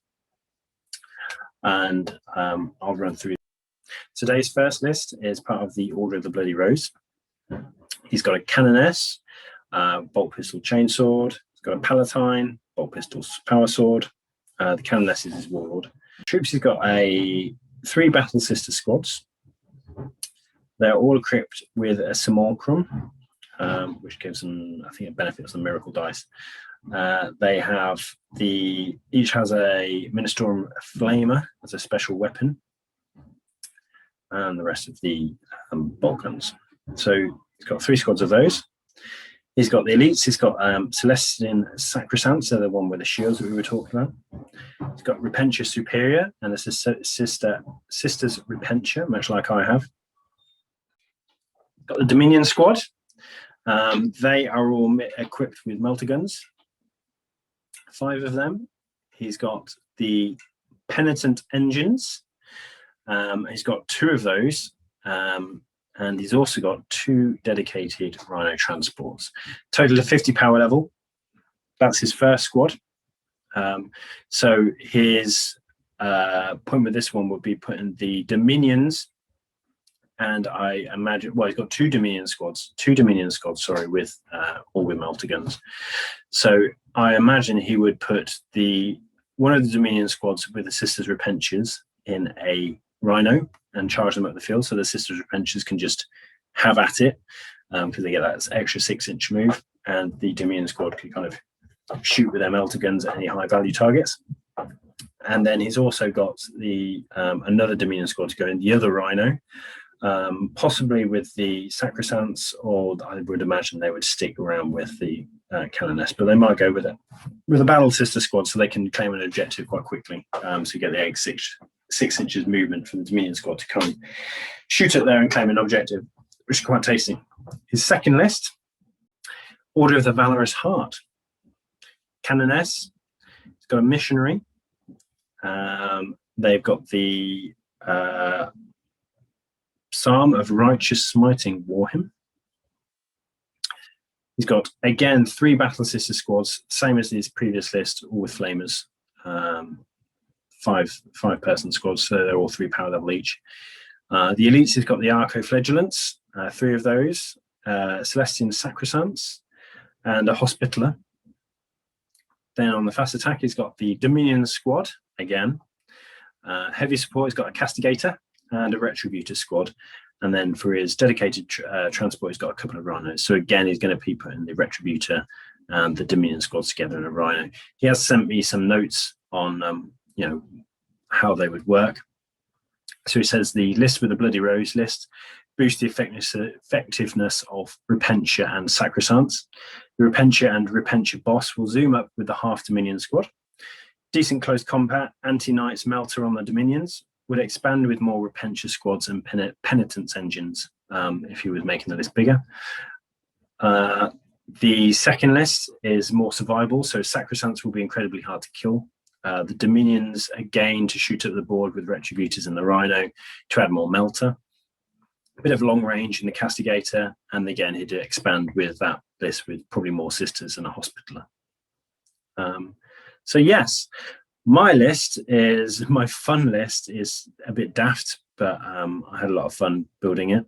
Speaker 1: and I'll run through. Today's first list is part of the Order of the Bloody Rose. He's got a Canoness, bolt pistol chainsword. He's got a Palatine, bolt pistol power sword. The Canoness is his warlord. Troops, he's got 3 Battle Sister squads. They're all equipped with a Simulacrum, which gives them, I think, it benefits the miracle dice. They have each has a Ministorum Flamer as a special weapon, and the rest of the bolt guns. So he's got 3 squads of those. He's got the elites. He's got Celestian Sacresants, they're the one with the shields that we were talking about. He's got Repentia Superior, and this is Sisters Repentia, much like I have. Got the Dominion Squad. They are all equipped with melter guns. 5 of them. He's got the Penitent Engines. He's got 2 of those. And he's also got 2 dedicated Rhino transports. Total of 50 power level. That's his first squad. So his point with this one would be putting the Dominions, and I imagine, well, he's got 2 Dominion squads, sorry, with all with melter guns. So I imagine he would put one of the Dominion squads with the Sisters Repentias in a Rhino and charge them up the field, so the Sisters Repentias can just have at it, because they get that extra 6-inch move, and the Dominion squad can kind of shoot with their melter guns at any high value targets. And then he's also got the another Dominion squad to go in the other Rhino, possibly with the Sacresants, or I would imagine they would stick around with the Canoness, but they might go with a Battle Sister squad so they can claim an objective quite quickly. So you get the 6 inches movement from the Dominion squad to come shoot it there and claim an objective, which is quite tasty. His second list, Order of the Valorous Heart. Canoness, it's got a Missionary. They've got the Psalm of Righteous Smiting Warhymn. He's got, again, 3 Battle Sister squads, same as his previous list, all with flamers. 5-person squads, so they're all 3 power level each. The elites, he's got the Arco-Flagellents, 3 of those, Celestian Sacresants, and a Hospitaller. Then on the fast attack, he's got the Dominion squad again. Heavy support, he's got a Castigator and a Retributor squad. And then for his dedicated transport, he's got a couple of Rhinos. So again, he's going to be putting the Retributor and the Dominion squads together in a Rhino. He has sent me some notes on how they would work. So he says the list with the Bloody Rose list boosts the effectiveness of Repentia and Sacresants. The Repentia and Repentia boss will zoom up with the half Dominion squad. Decent close combat, anti-knights melter on the Dominions, would expand with more Repentia squads and Penitent Engines if he was making the list bigger. The second list is more survival, so Sacresants will be incredibly hard to kill. The Dominions, again, to shoot up the board with Retributors and the Rhino to add more melter. A bit of long range in the Castigator, and again, he'd expand with that list with probably more Sisters and a Hospitaller. So yes, my fun list is a bit daft, but I had a lot of fun building it.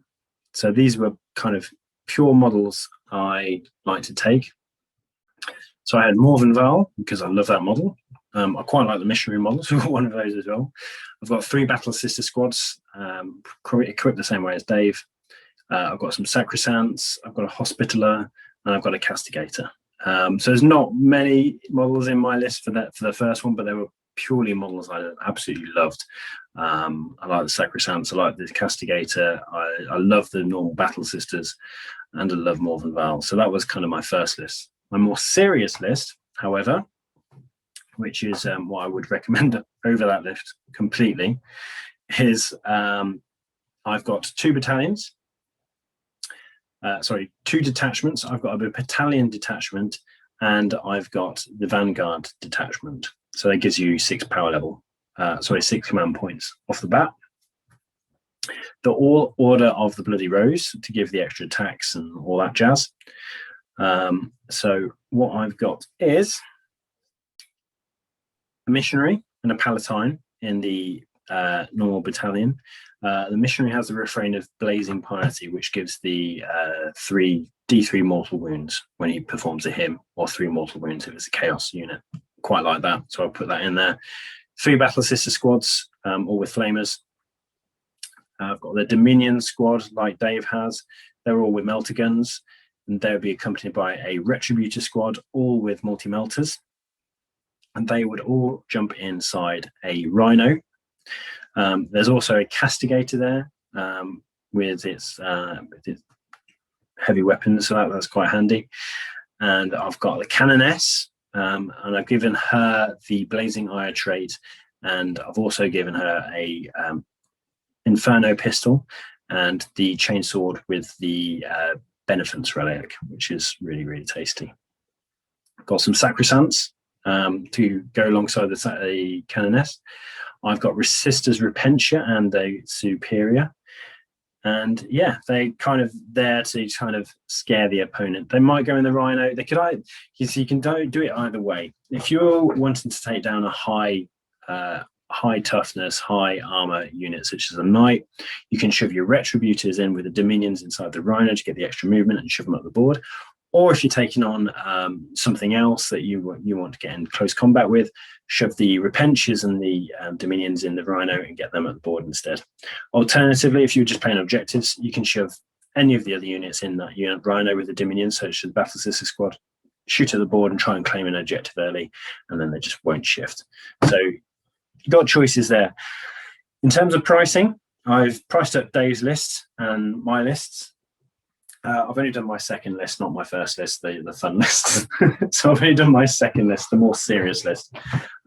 Speaker 1: So these were kind of pure models I like to take. So I had Morvenn Vahl, because I love that model. I quite like the Missionary model, so I've got one of those as well. I've got 3 Battle Sister Squads, equipped the same way as Dave. I've got some Sacresants, I've got a Hospitaller, and I've got a Castigator. So there's not many models in my list for the first one, but they were purely models I absolutely loved. I like the Sacresants, I like the Castigator, I love the normal Battle Sisters, and I love Morvenn Vahl. So that was kind of my first list. My more serious list, however, which is what I would recommend over that list completely, is I've got 2 battalions. 2 detachments. I've got a battalion detachment, and I've got the Vanguard detachment. So that gives you 6 power level, 6 command points off the bat. The all Order of the Bloody Rose to give the extra attacks and all that jazz. So what I've got is a Missionary and a Palatine in the normal battalion. The Missionary has the refrain of Blazing Piety, which gives the D3 mortal wounds when he performs a hymn, or 3 mortal wounds if it's a Chaos unit. Quite like that, so I'll put that in there. 3 Battle Sister Squads, all with Flamers. I've got the Dominion Squad, like Dave has. They're all with Melter Guns, and they'll be accompanied by a Retributor Squad, all with multi-melters. And they would all jump inside a Rhino. There's also a Castigator there with its heavy weapons, so that's quite handy. And I've got the Canoness, and I've given her the Blazing Ire trait, and I've also given her a Inferno pistol and the chainsword with the Beneficence relic, which is really, really tasty. Got some Sacresants to go alongside the Canoness. I've got Sisters Repentia and a Superior. And yeah, they kind of there to kind of scare the opponent. They might go in the Rhino. They could, you can do it either way. If you're wanting to take down a high toughness, high armor unit such as a Knight, you can shove your Retributors in with the Dominions inside the Rhino to get the extra movement and shove them up the board. Or if you're taking on something else that you want to get in close combat with, shove the Repentias and the Dominions in the Rhino and get them at the board instead. Alternatively, if you're just playing objectives, you can shove any of the other units in that unit Rhino with the Dominions, such as the Battle Sister Squad, shoot at the board and try and claim an objective early, and then they just won't shift. So you've got choices there. In terms of pricing, I've priced up Dave's list and my lists. I've only done my second list, not my first list, the fun list. So I've only done my second list, the more serious list,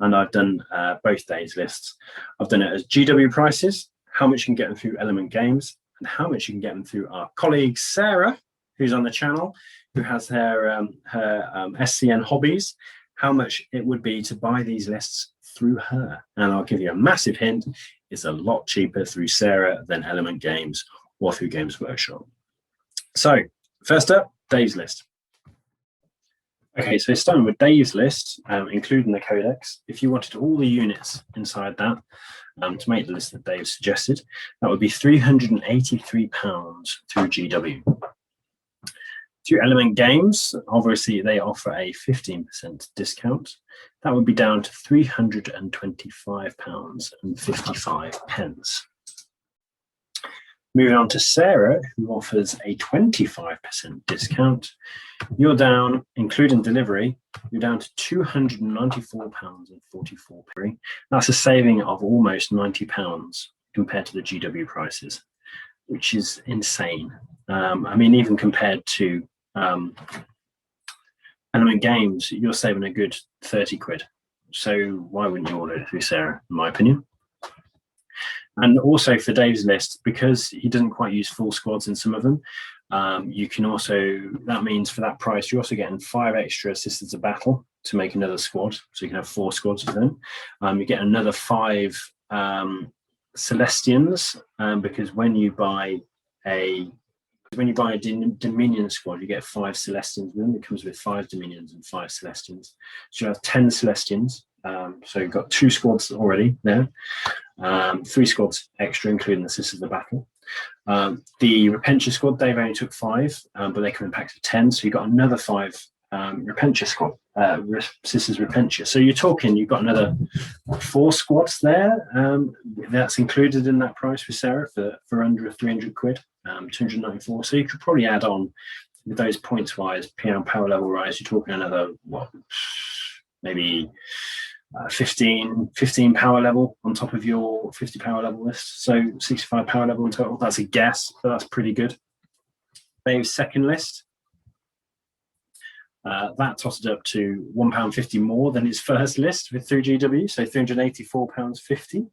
Speaker 1: and I've done both Dave's lists. I've done it as GW prices, how much you can get them through Element Games, and how much you can get them through our colleague Sarah, who's on the channel, who has her SCN hobbies, how much it would be to buy these lists through her. And I'll give you a massive hint, it's a lot cheaper through Sarah than Element Games or through Games Workshop. So first up, Dave's list. Okay, so starting with Dave's list, including the Codex, if you wanted all the units inside that to make the list that Dave suggested, that would be £383 through GW. Through Element Games, obviously they offer a 15% discount. That would be down to £325.55. Moving on to Sarah, who offers a 25% discount, you're down, including delivery, you're down to £294.44. That's a saving of almost £90 compared to the GW prices, which is insane. I mean, even compared to Element Games, you're saving a good 30 quid. So why wouldn't you order it through Sarah, in my opinion? And also for Dave's list, because he doesn't quite use full squads in some of them, you can also, that means for that price, you're also getting 5 extra Sisters of Battle to make another squad. So you can have 4 squads of them. You get another 5 Celestians, because when you buy a Dominion squad, you get 5 Celestians with them. It comes with 5 Dominions and 5 Celestians. So you have 10 Celestians So you've got 2 squads already there, 3 squads extra, including the Sisters of Battle. The Repentia squad, they've only took 5, but they come in packs of 10, so you've got another 5 Repentia squad, Sisters Repentia. So you're talking, you've got another 4 squads there. That's included in that price for Sarah for under 300 quid, 294. So you could probably add on with those points wise, power level rise. You're talking another maybe 15 power level on top of your 50 power level list. So 65 power level in total. That's a guess, but that's pretty good. Dave's second list. That tossed it up to £1.50 more than his first list with through GW, so £384.50.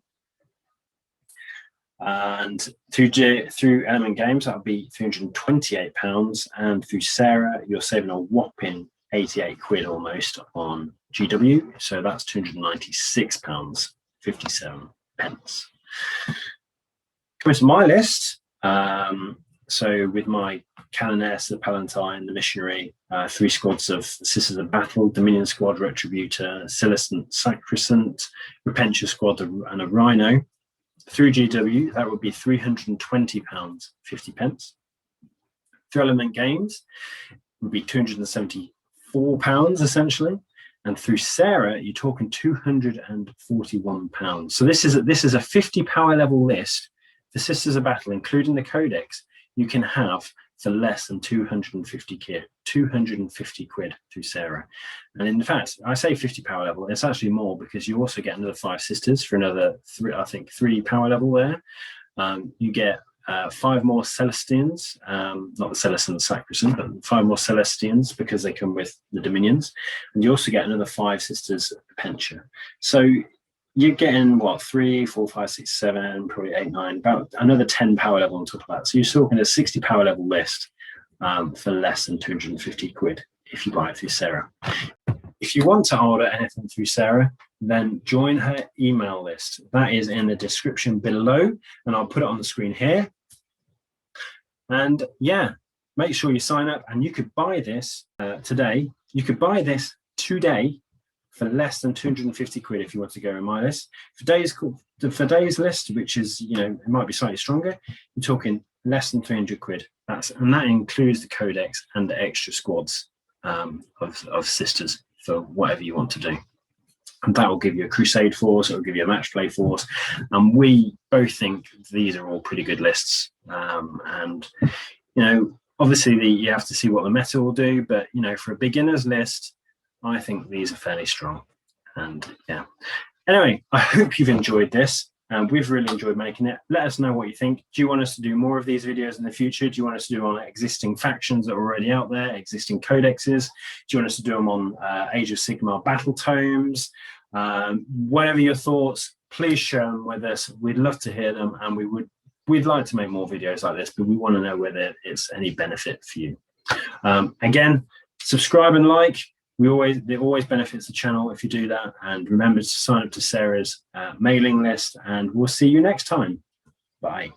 Speaker 1: And through Element Games, that would be £328, and through Sarah, you're saving a whopping 88 quid almost on GW, so that's £296.57. Coming to my list, so with my Canoness, the Palatine, the Missionary, 3 squads of Sisters of Battle, Dominion Squad, Retributor, Celestian Sacresants, Repentia Squad, and a Rhino. Through GW, that would be £320.50. Through Element Games, it would be £274 essentially. And through Sarah, you're talking £241. So this is a 50 power level list for Sisters of Battle, including the Codex, you can have for less than 250 quid through Sarah. And in fact, I say 50 power level, it's actually more because you also get another 5 sisters for another 3 power level there. You get 5 more Celestines, not the Celestian Sacresants, but 5 more Celestians because they come with the Dominions. And you also get another 5 sisters Repentia. So you're getting what, 3, 4, 5, 6, 7, probably 8, 9, about another 10 power level on top of that. So you're talking a 60 power level list for less than 250 quid if you buy it through Sarah. If you want to order anything through Sarah, then join her email list. That is in the description below, and I'll put it on the screen here. And yeah, make sure you sign up, and you could buy this today. You could buy this today for less than 250 quid if you want to go in my list. For Dave's list, which is, it might be slightly stronger, you're talking less than 300 quid. And that includes the Codex and the extra squads of sisters for whatever you want to do. And that will give you a Crusade force, it will give you a match play force. And we both think these are all pretty good lists. And, obviously you have to see what the meta will do, but, for a beginner's list, I think these are fairly strong. And yeah. Anyway, I hope you've enjoyed this. We've really enjoyed making it. Let us know what you think. Do you want us to do more of these videos in the future? Do you want us to do on existing factions that are already out there, existing codexes? Do you want us to do them on Age of Sigmar battle tomes? Whatever your thoughts, please share them with us. We'd love to hear them, and we'd like to make more videos like this, but we want to know whether it's any benefit for you. Again, subscribe and like. It always benefits the channel if you do that. And remember to sign up to Sarah's mailing list, and we'll see you next time. Bye.